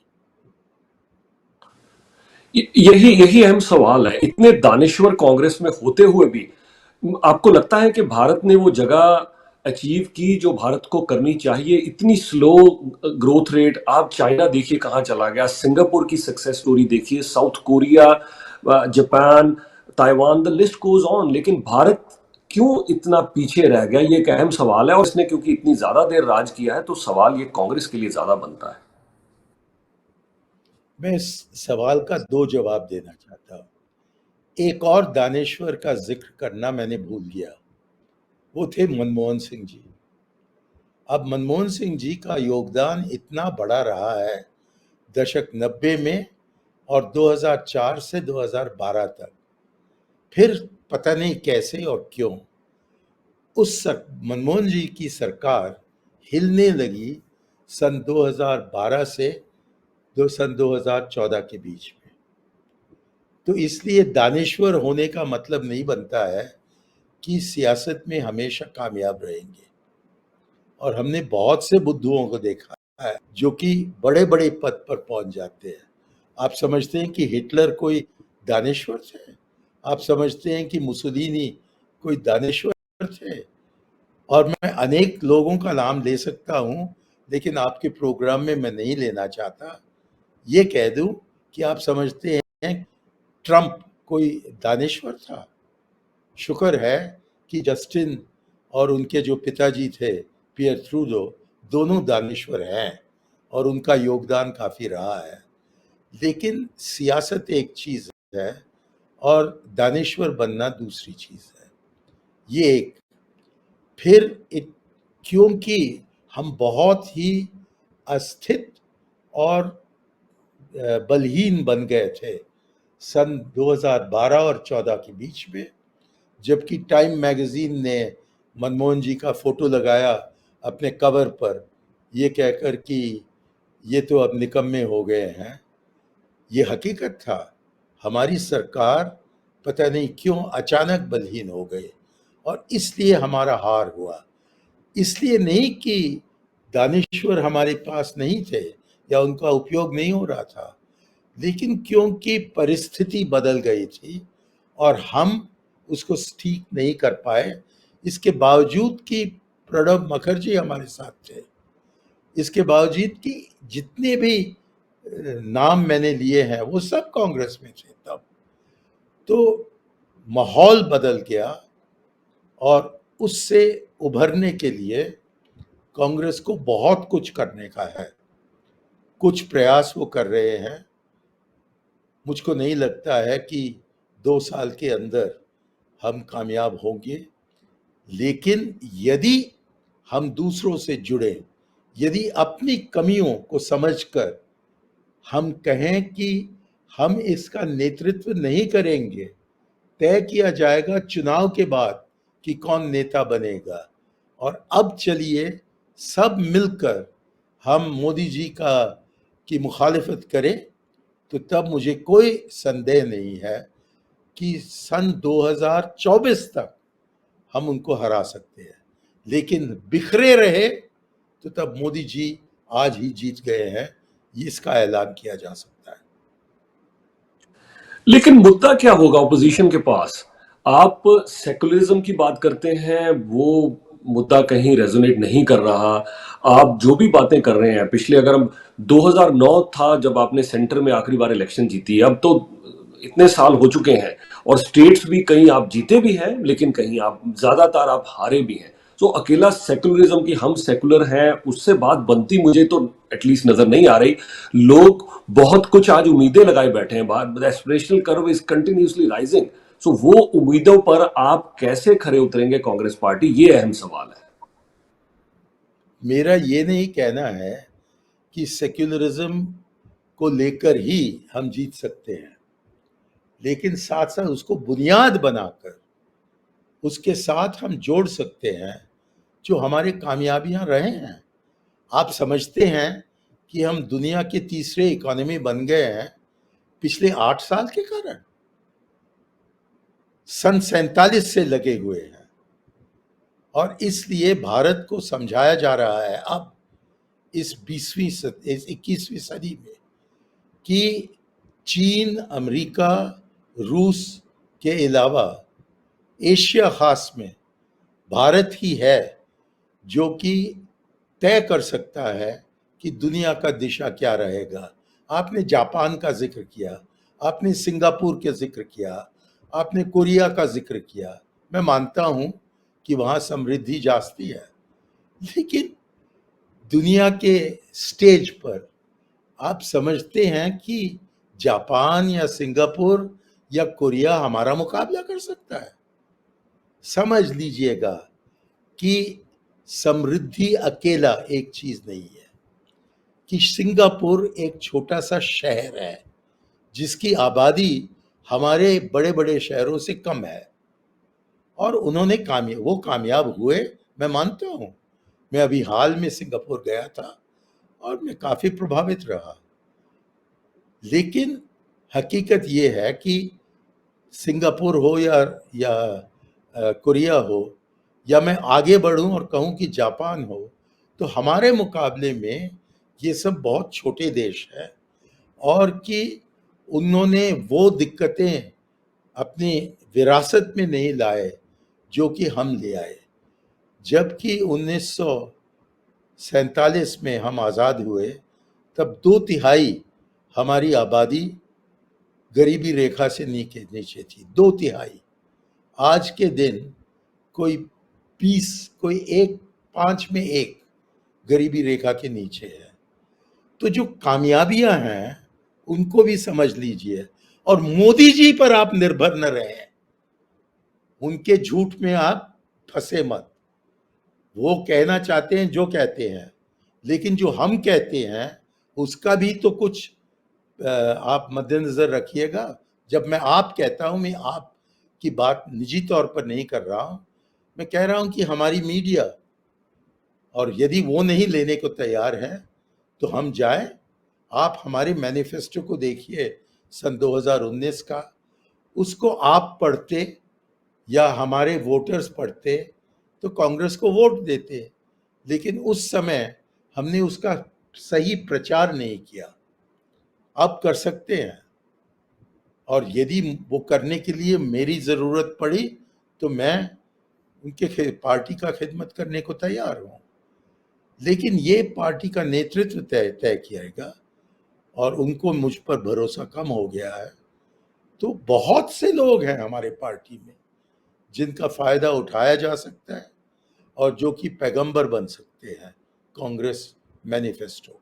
यही यही अहम सवाल है। इतने दानिश्वर कांग्रेस में होते हुए भी आपको लगता है कि भारत ने वो जगह अचीव की जो भारत को करनी चाहिए? इतनी स्लो ग्रोथ रेट, आप चाइना देखिए कहाँ चला गया, सिंगापुर की सक्सेस स्टोरी देखिए, south Korea, Japan, Taiwan, the list goes on. लेकिन भारत क्यों इतना पीछे रह गया, ये एक अहम सवाल है। और इसने क्योंकि इतनी ज्यादा देर राज किया है, तो सवाल ये कांग्रेस के लिए ज्यादा बनता है।
मैं इस सवाल का 2 जवाब देना चाहता हूँ। एक और दानेश्वर का जिक्र करना मैंने भूल गया, वो थे मनमोहन सिंह जी। अब मनमोहन सिंह जी का योगदान इतना बड़ा रहा है दशक 90 में और 2004 से 2012 तक। फिर पता नहीं कैसे और क्यों मनमोहन जी की सरकार हिलने लगी सन 2012 से सन 2014 के बीच में। तो इसलिए दानेश्वर होने का मतलब नहीं बनता है कि सियासत में हमेशा कामयाब रहेंगे। और हमने बहुत से बुद्धुओं को देखा है जो कि बड़े बड़े पद पर पहुंच जाते हैं। आप समझते हैं कि हिटलर कोई दानेश्वर थे? आप समझते हैं कि मुसोलिनी कोई दानेश्वर थे? और मैं अनेक लोगों का नाम ले सकता हूं, लेकिन आपके प्रोग्राम में मैं नहीं लेना चाहता। ये कह दूं कि आप समझते हैं ट्रंप कोई दानेश्वर था? शुक्र है कि जस्टिन और उनके जो पिताजी थे पियर ट्रूडो, दोनों दानेश्वर हैं और उनका योगदान काफी रहा है। लेकिन सियासत एक चीज है और दानेश्वर बनना दूसरी चीज है। ये एक। फिर क्योंकि हम बहुत ही अस्थिर और बलहीन बन गए थे सन 2012 और 14 के बीच में, जबकि टाइम मैगजीन ने मनमोहन जी का फोटो लगाया अपने कवर पर, ये कहकर कि ये तो अब निकम्मे हो गए हैं। ये हकीकत था। हमारी सरकार पता नहीं क्यों अचानक बलहीन हो गई और इसलिए हमारा हार हुआ। इसलिए नहीं कि दानिश्वर हमारे पास नहीं थे या उनका उपयोग नहीं हो रहा था, लेकिन क्योंकि परिस्थिति बदल गई थी और हम उसको ठीक नहीं कर पाए। इसके बावजूद कि प्रणब मुखर्जी हमारे साथ थे, इसके बावजूद कि जितने भी नाम मैंने लिए हैं वो सब कांग्रेस में थे तब। तो माहौल बदल गया और उससे उभरने के लिए कांग्रेस को बहुत कुछ करने का है। कुछ प्रयास वो कर रहे हैं। मुझको नहीं लगता है कि 2 साल के अंदर हम कामयाब होंगे, लेकिन यदि हम दूसरों से जुड़े, यदि अपनी कमियों को समझकर हम कहें कि हम इसका नेतृत्व नहीं करेंगे, तय किया जाएगा चुनाव के बाद कि कौन नेता बनेगा। और अब चलिए सब मिलकर हम मोदी जी की मुखालिफत करें तो तब मुझे कोई संदेह नहीं है कि सन 2024 तक हम उनको हरा सकते हैं। लेकिन बिखरे रहे तो तब मोदी जी आज ही जीत गए हैं, इसका ऐलान किया जा सकता है।
लेकिन मुद्दा क्या होगा ऑपोजिशन के पास? आप सेकुलरिज्म की बात करते हैं, वो मुद्दा कहीं रेजोनेट नहीं कर रहा। आप जो भी बातें कर रहे हैं, पिछले अगर हम 2009 था जब आपने सेंटर में आखिरी बार इलेक्शन जीती, अब तो इतने साल हो चुके हैं और स्टेट्स भी कहीं आप जीते भी हैं लेकिन कहीं आप ज्यादातर आप हारे भी हैं। तो अकेला सेकुलरिज्म की हम सेकुलर हैं उससे बात बनती मुझे तो एटलीस्ट नजर नहीं आ रही। लोग बहुत कुछ आज उम्मीदें लगाए बैठे हैं, बात aspirational curve is continuously rising. So वो उम्मीदों पर आप कैसे खरे उतरेंगे कांग्रेस पार्टी, ये अहम सवाल है।
मेरा ये नहीं कहना है कि सेक्युलरिज्म को लेकर ही हम जीत सकते हैं, लेकिन साथ साथ उसको बुनियाद बनाकर उसके साथ हम जोड़ सकते हैं जो हमारे कामयाबियां रहे हैं। आप समझते हैं कि हम दुनिया के तीसरे इकोनॉमी बन गए हैं पिछले 8 साल के कारण। सन 47 से लगे हुए हैं और इसलिए भारत को समझाया जा रहा है अब इस 21वीं सदी में कि चीन, अमेरिका, रूस के अलावा एशिया खास में भारत ही है जो कि तय कर सकता है कि दुनिया का दिशा क्या रहेगा। आपने जापान का जिक्र किया, आपने सिंगापुर का जिक्र किया, आपने कोरिया का जिक्र किया। मैं मानता हूं कि वहां समृद्धि जास्ती है, लेकिन दुनिया के स्टेज पर आप समझते हैं कि जापान या सिंगापुर या कोरिया हमारा मुकाबला कर सकता है? समझ लीजिएगा कि समृद्धि अकेला एक चीज नहीं है, कि सिंगापुर एक छोटा सा शहर है जिसकी आबादी हमारे बड़े बड़े शहरों से कम है और उन्होंने वो कामयाब हुए, मैं मानता हूं। मैं अभी हाल में सिंगापुर गया था और मैं काफी प्रभावित रहा। लेकिन हकीकत ये है कि सिंगापुर हो या कोरिया हो, या मैं आगे बढ़ूं और कहूं कि जापान हो, तो हमारे मुकाबले में ये सब बहुत छोटे देश हैं और कि उन्होंने वो दिक्कतें अपनी विरासत में नहीं लाए जो कि हम ले आए। जबकि 1947 में हम आज़ाद हुए तब 2/3 हमारी आबादी गरीबी रेखा से नीचे थी, 2/3। आज के दिन कोई 5 में 1 गरीबी रेखा के नीचे है। तो जो कामयाबियां हैं उनको भी समझ लीजिए और मोदी जी पर आप निर्भर न रहें, उनके झूठ में आप फंसे मत। वो कहना चाहते हैं जो कहते हैं, लेकिन जो हम कहते हैं उसका भी तो कुछ आप मद्देनजर रखिएगा। जब मैं आप कहता हूं, मैं आप की बात निजी तौर पर नहीं कर रहा हूं, मैं कह रहा हूं कि हमारी मीडिया, और यदि वो नहीं लेने को तैयार है तो हम जाएं। आप हमारे मैनिफेस्टो को देखिए सन 2019 का, उसको आप पढ़ते या हमारे वोटर्स पढ़ते तो कांग्रेस को वोट देते, लेकिन उस समय हमने उसका सही प्रचार नहीं किया। अब कर सकते हैं और यदि वो करने के लिए मेरी ज़रूरत पड़ी तो मैं उनके पार्टी का खिदमत करने को तैयार हूँ। लेकिन ये पार्टी का नेतृत्व तय किएगा और उनको मुझ पर भरोसा कम हो गया है। तो बहुत से लोग हैं हमारे पार्टी में जिनका फ़ायदा उठाया जा सकता है और जो कि पैगंबर बन सकते हैं कांग्रेस मैनिफेस्टो का।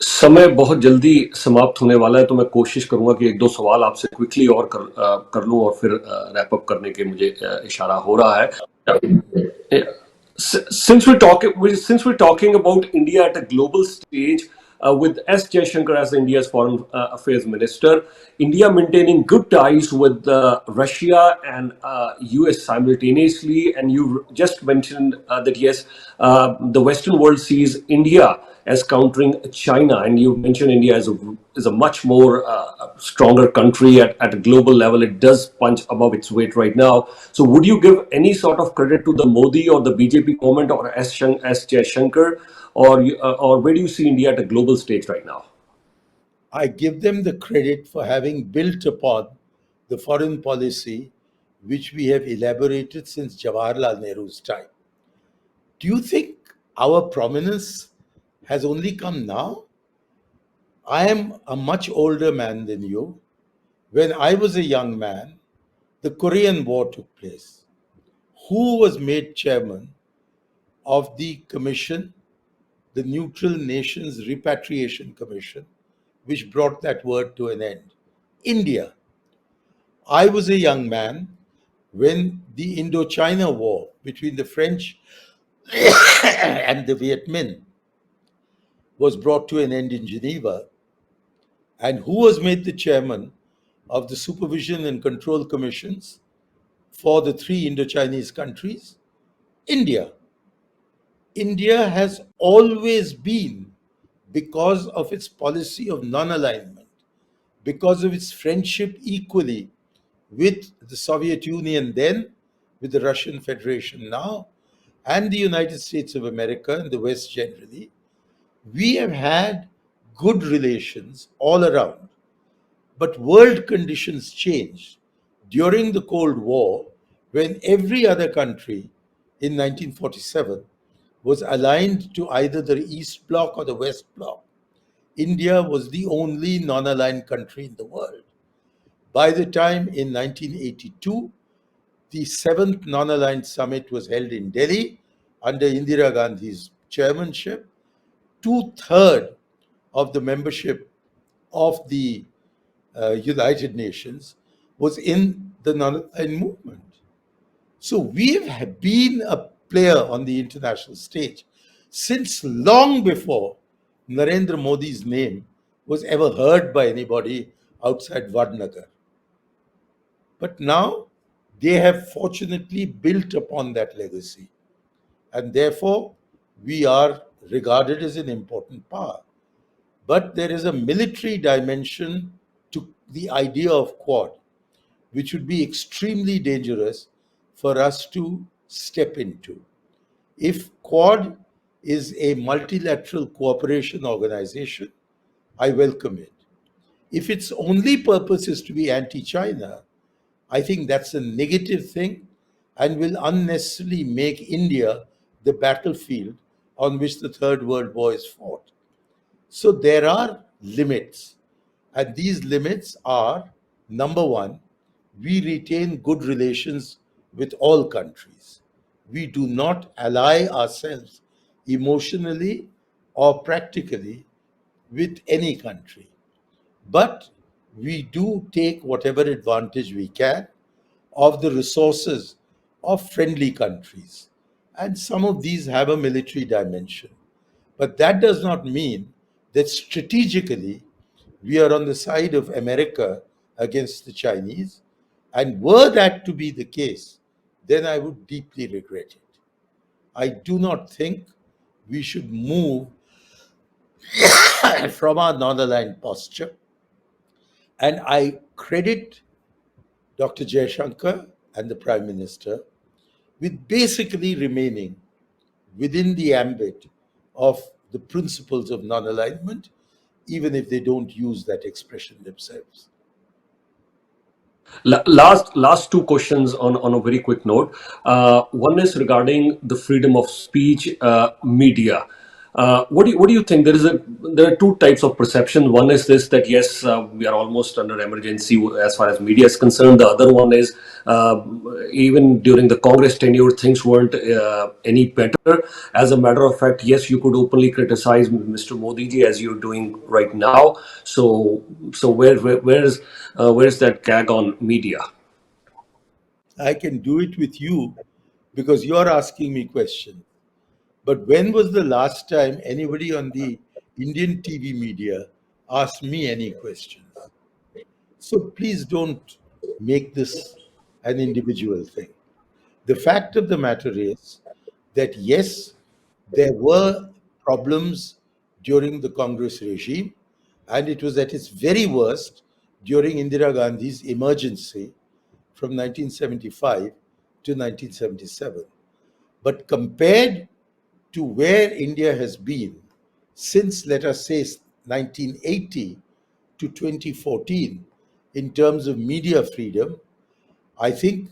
समय बहुत जल्दी समाप्त होने वाला है, तो मैं कोशिश करूंगा कि 1-2 सवाल आपसे क्विकली और कर लूं और फिर रैप अप करने के मुझे इशारा हो रहा है। Since we're talking about India at a global stage, with S. Jaishankar as India's Foreign Affairs Minister, India maintaining good ties with Russia and US simultaneously. And you just mentioned that yes, the Western world sees India as countering China, and you mentioned India is a much more stronger country at a global level. It does punch above its weight right now. So, would you give any sort of credit to the Modi or the BJP government or S. Jaishankar, or where do you see India at a global stage right now?
I give them the credit for having built upon the foreign policy which we have elaborated since Jawaharlal Nehru's time. Do you think our prominence has only come now? I am a much older man than you. When I was a young man, the Korean War took place. Who was made chairman of the commission, the Neutral Nations Repatriation Commission, which brought that word to an end? India. I was a young man when the Indochina War between the French and the Viet Minh was brought to an end in Geneva. And who was made the chairman of the Supervision and Control Commissions for the three Indochinese countries? India. India has always been, because of its policy of non alignment, because of its friendship equally with the Soviet Union then, with the Russian Federation now, and the United States of America and the West generally, we have had good relations all around. But world conditions changed during the Cold War, when every other country in 1947 was aligned to either the East Bloc or the West Bloc. India was the only non aligned country in the world. By the time in 1982, the seventh non aligned summit was held in Delhi under Indira Gandhi's chairmanship. Two-thirds of the membership of the United Nations was in the non aligned movement. So we have been a player on the international stage since long before Narendra Modi's name was ever heard by anybody outside Vadnagar. But now they have fortunately built upon that legacy, and therefore we are regarded as an important power. But there is a military dimension to the idea of Quad, which would be extremely dangerous for us to step into. If Quad is a multilateral cooperation organization, I welcome it. If its only purpose is to be anti China, I think that's a negative thing and will unnecessarily make India the battlefield on which the Third World War is fought. So there are limits, and these limits are: number one, we retain good relations with all countries. We do not ally ourselves emotionally or practically with any country. But we do take whatever advantage we can of the resources of friendly countries. And some of these have a military dimension. But that does not mean that strategically we are on the side of America against the Chinese. And were that to be the case, then I would deeply regret it. I do not think we should move from our non aligned posture. And I credit Dr. Jaishankar and the Prime Minister with basically remaining within the ambit of the principles of non alignment, even if they don't use that expression themselves.
Last two questions on a very quick note. One is regarding the freedom of speech media. What do you think? There are two types of perception. One is this, that yes, we are almost under emergency as far as media is concerned. The other one is even during the Congress tenure, things weren't any better. As a matter of fact, yes, you could openly criticize Mr. Modi ji as you're doing right now. So where's that gag on media?
I can do it with you because you're asking me questions. But when was the last time anybody on the Indian TV media ask me any questions. So please don't make this an individual thing. The fact of the matter is that yes, there were problems during the Congress regime, and it was at its very worst during Indira Gandhi's emergency from 1975 to 1977. But compared to where India has been since, let us say, 1980 to 2014 in terms of media freedom, I think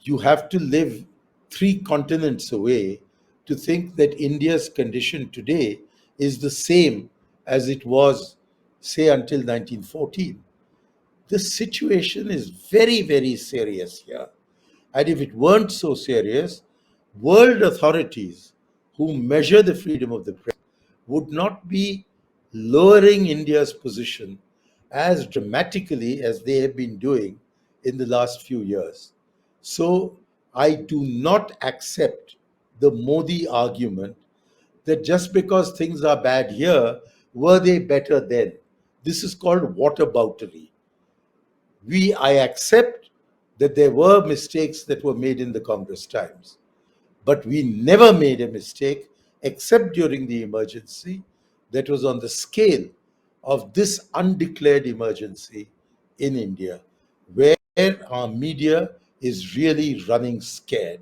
you have to live 3 continents away to think that India's condition today is the same as it was, say, until 1914. The situation is very, very serious here. And if it weren't so serious, world authorities who measure the freedom of the press would not be lowering India's position as dramatically as they have been doing in the last few years. So I do not accept the Modi argument that just because things are bad here, were they better then? This is called whataboutery. I accept that there were mistakes that were made in the Congress times, but we never made a mistake except during the emergency that was on the scale of this undeclared emergency in India, where our media is really running scared.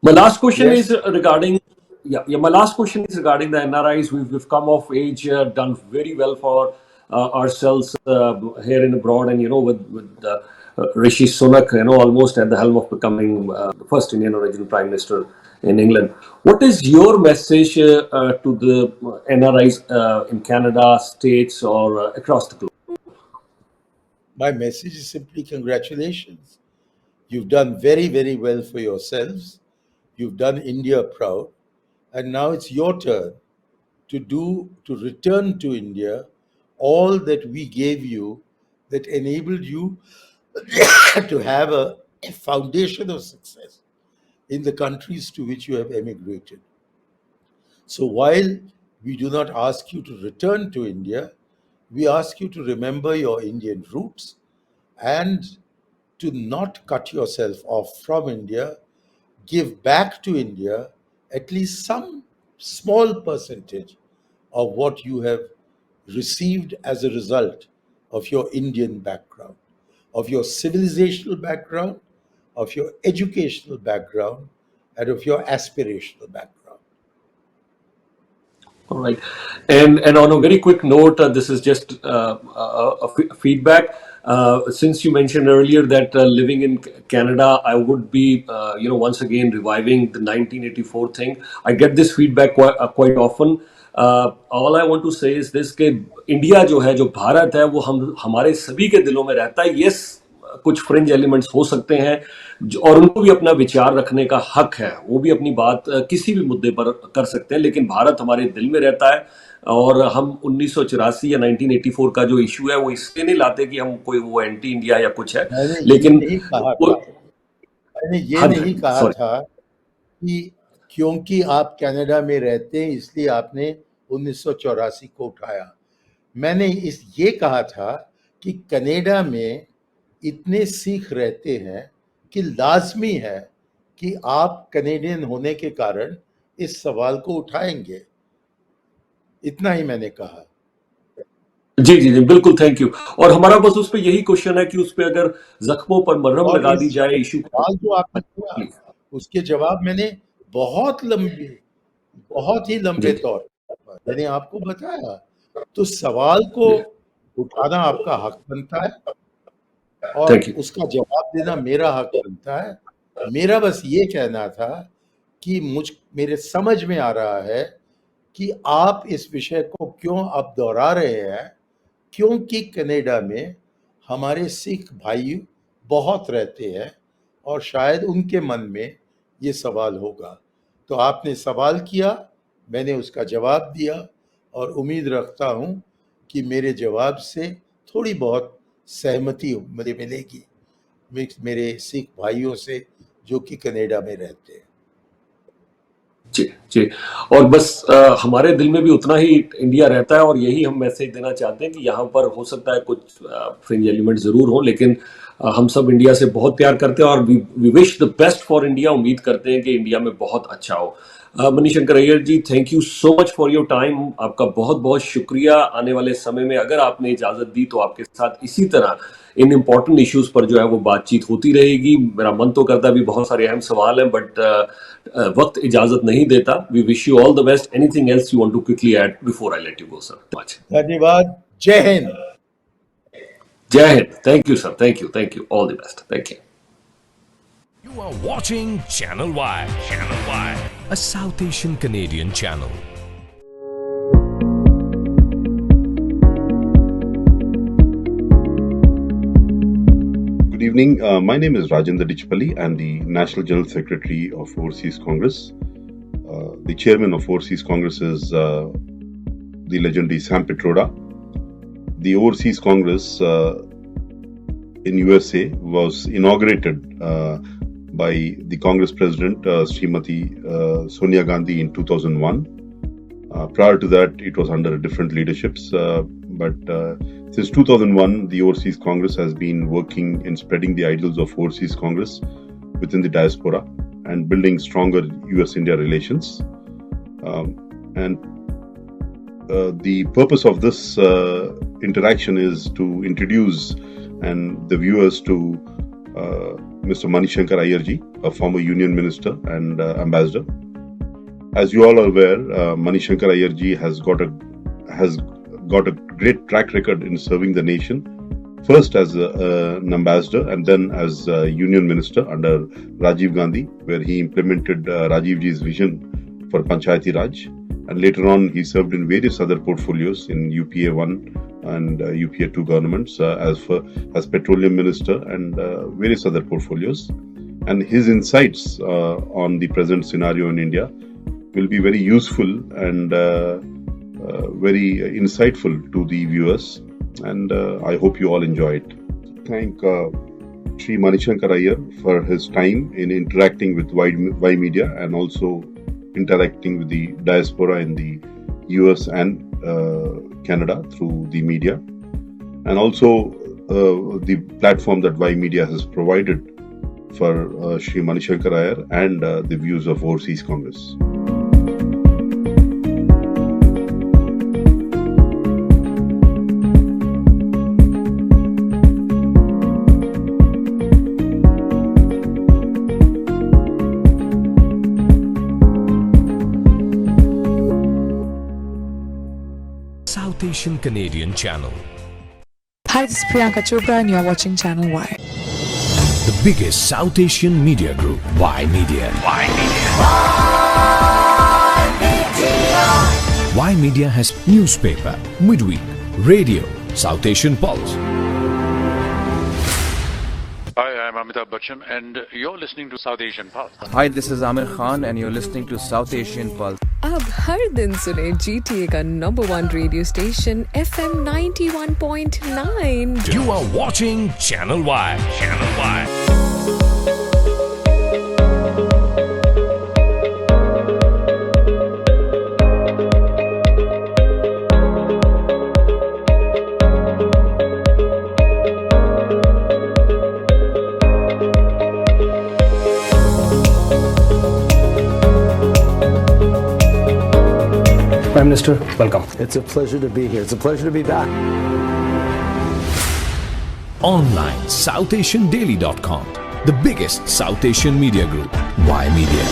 My last question is
Yes.
regarding my last question is regarding the NRIs. We've come of age, done very well for ourselves here in abroad, and with Rishi Sunak, almost at the helm of becoming the first Indian origin prime minister in England. What is your message to the NRIs in Canada, States, or across the globe?
My message is simply congratulations. You've done very, very well for yourselves. You've done India proud. And now it's your turn to return to India all that we gave you that enabled you to have a foundation of success in the countries to which you have emigrated. So while we do not ask you to return to India, we ask you to remember your Indian roots and to not cut yourself off from India. Give back to India at least some small percentage of what you have received as a result of your Indian background, of your civilizational background, of your educational background, and of your aspirational background.
All right. And on a very quick note, this is just feedback. Since you mentioned earlier that living in Canada, I would be, once again reviving the 1984 thing. I get this feedback quite often. All I want to say is this कि India जो है, जो भारत है, वो हमारे सभी के दिलों में रहता है. Yes, कुछ फ्रिंज एलिमेंट्स हो सकते हैं और उनको भी अपना विचार रखने का हक है. वो भी अपनी बात किसी भी मुद्दे पर कर सकते हैं, लेकिन भारत हमारे दिल में रहता है. और हम 1984 या 1984 का जो इशू है वो इसलिए नहीं लाते कि हम कोई वो एंटी इंडिया या कुछ है,
मैंने ये
लेकिन
नहीं कहा था मैंने ये
हाँ
नहीं कहा
सॉरी
था कि क्योंकि आप कनाडा में रहते हैं इसलिए आपने 1984 को उठाया. मैंने ये कहा था कि कनाडा में इतने सिख रहते हैं कि लाजमी है कि आप कनेडियन होने के कारण इस सवाल को उठाएंगे. इतना ही मैंने कहा.
जी जी जी बिल्कुल, थैंक यू. और हमारा बस उस पर यही क्वेश्चन है कि उस पर अगर जख्मों पर मरहम
और
लगा
इस
दी जाए इशू को.
सवाल जो आपने किया उसके जवाब मैंने बहुत ही लंबे
जी
तौर पर मैंने आपको बताया. तो सवाल को उठाना आपका हक बनता है और
थैंक यू.
उसका जवाब देना मेरा हक बनता है. मेरा बस ये कहना था कि मेरे समझ में आ रहा है कि आप इस विषय को क्यों अब दोहरा रहे हैं, क्योंकि कनाडा में हमारे सिख भाई बहुत रहते हैं और शायद उनके मन में ये सवाल होगा. तो आपने सवाल किया, मैंने उसका जवाब दिया और उम्मीद रखता हूं कि मेरे जवाब से थोड़ी बहुत सहमति मुझे मिलेगी मेरे सिख भाइयों से जो कि कनाडा में रहते हैं.
जी जी। और बस हमारे दिल में भी उतना ही इंडिया रहता है, और यही हम मैसेज देना चाहते हैं कि यहाँ पर हो सकता है कुछ फ्रिंज एलिमेंट जरूर हो, लेकिन हम सब इंडिया से बहुत प्यार करते हैं और we wish the best for India. उम्मीद करते हैं कि इंडिया में बहुत अच्छा हो। Manishankar Aiyar ji, thank you so much for your time. आपका बहुत बहुत शुक्रिया। आने वाले समय में अगर आपने इजाजत दी तो आपके साथ इसी तरह इन इम्पोर्टेंट इश्यूज पर जो है वो बातचीत होती रहेगी। मेरा मन तो करता है, भी बहुत सारे अहम सवाल हैं, बट वक्त इजाजत नहीं देता। We wish you all the best. Anything else you want to quickly add before I let you go sir?
धन्यवाद। जय हिंद।
जय Hind. Thank you sir. Thank you. All the best. Thank you.
You are watching Channel Y. Channel Y, a South Asian Canadian channel.
Good evening. My name is Rajendra Dichpalli. I'm the National General Secretary of Overseas Congress. The chairman of Overseas Congress is the legendary Sam Pitroda. The Overseas Congress in USA was inaugurated by the Congress President Srimati Sonia Gandhi in 2001. Prior to that, it was under different leaderships, but since 2001, the Overseas Congress has been working in spreading the ideals of Overseas Congress within the diaspora and building stronger US-India relations. And the purpose of this interaction is to introduce and the viewers to Mr. Shankar Aiyar ji, a former Union Minister and Ambassador. As you all are aware, Shankar Aiyar ji has got a great track record in serving the nation, first as an ambassador and then as a Union Minister under Rajiv Gandhi, where he implemented Rajiv ji's vision for Panchayati Raj, and later on he served in various other portfolios in UPA 1 and UPA 2 governments as Petroleum Minister and various other portfolios. And his insights on the present scenario in India will be very useful and very insightful to the viewers, and I hope you all enjoy it. Thank Sri Shankar Aiyar for his time in interacting with Y Media and also interacting with the diaspora in the US and Canada through the media, and also the platform that Y Media has provided for Sri Shankar Aiyar and the views of Overseas Congress.
South Asian Canadian channel.
Hi, this is Priyanka Chopra and you're watching Channel Y.
The biggest South Asian media group, Y Media. Y Media. Y Media has newspaper, midweek, radio, South Asian Pulse.
Hi, I'm Amitabh Bachchan, and you're listening to South Asian Pulse.
Hi, this is Amir Khan and you're listening to South Asian Pulse.
अब हर दिन सुने GTA का number 1 radio station FM 91.9.
You are watching Channel Y. Channel Y.
Prime Minister, welcome.
It's a pleasure to be here. It's a pleasure to be back.
Online, SouthAsianDaily.com. The biggest South Asian media group, Y Media.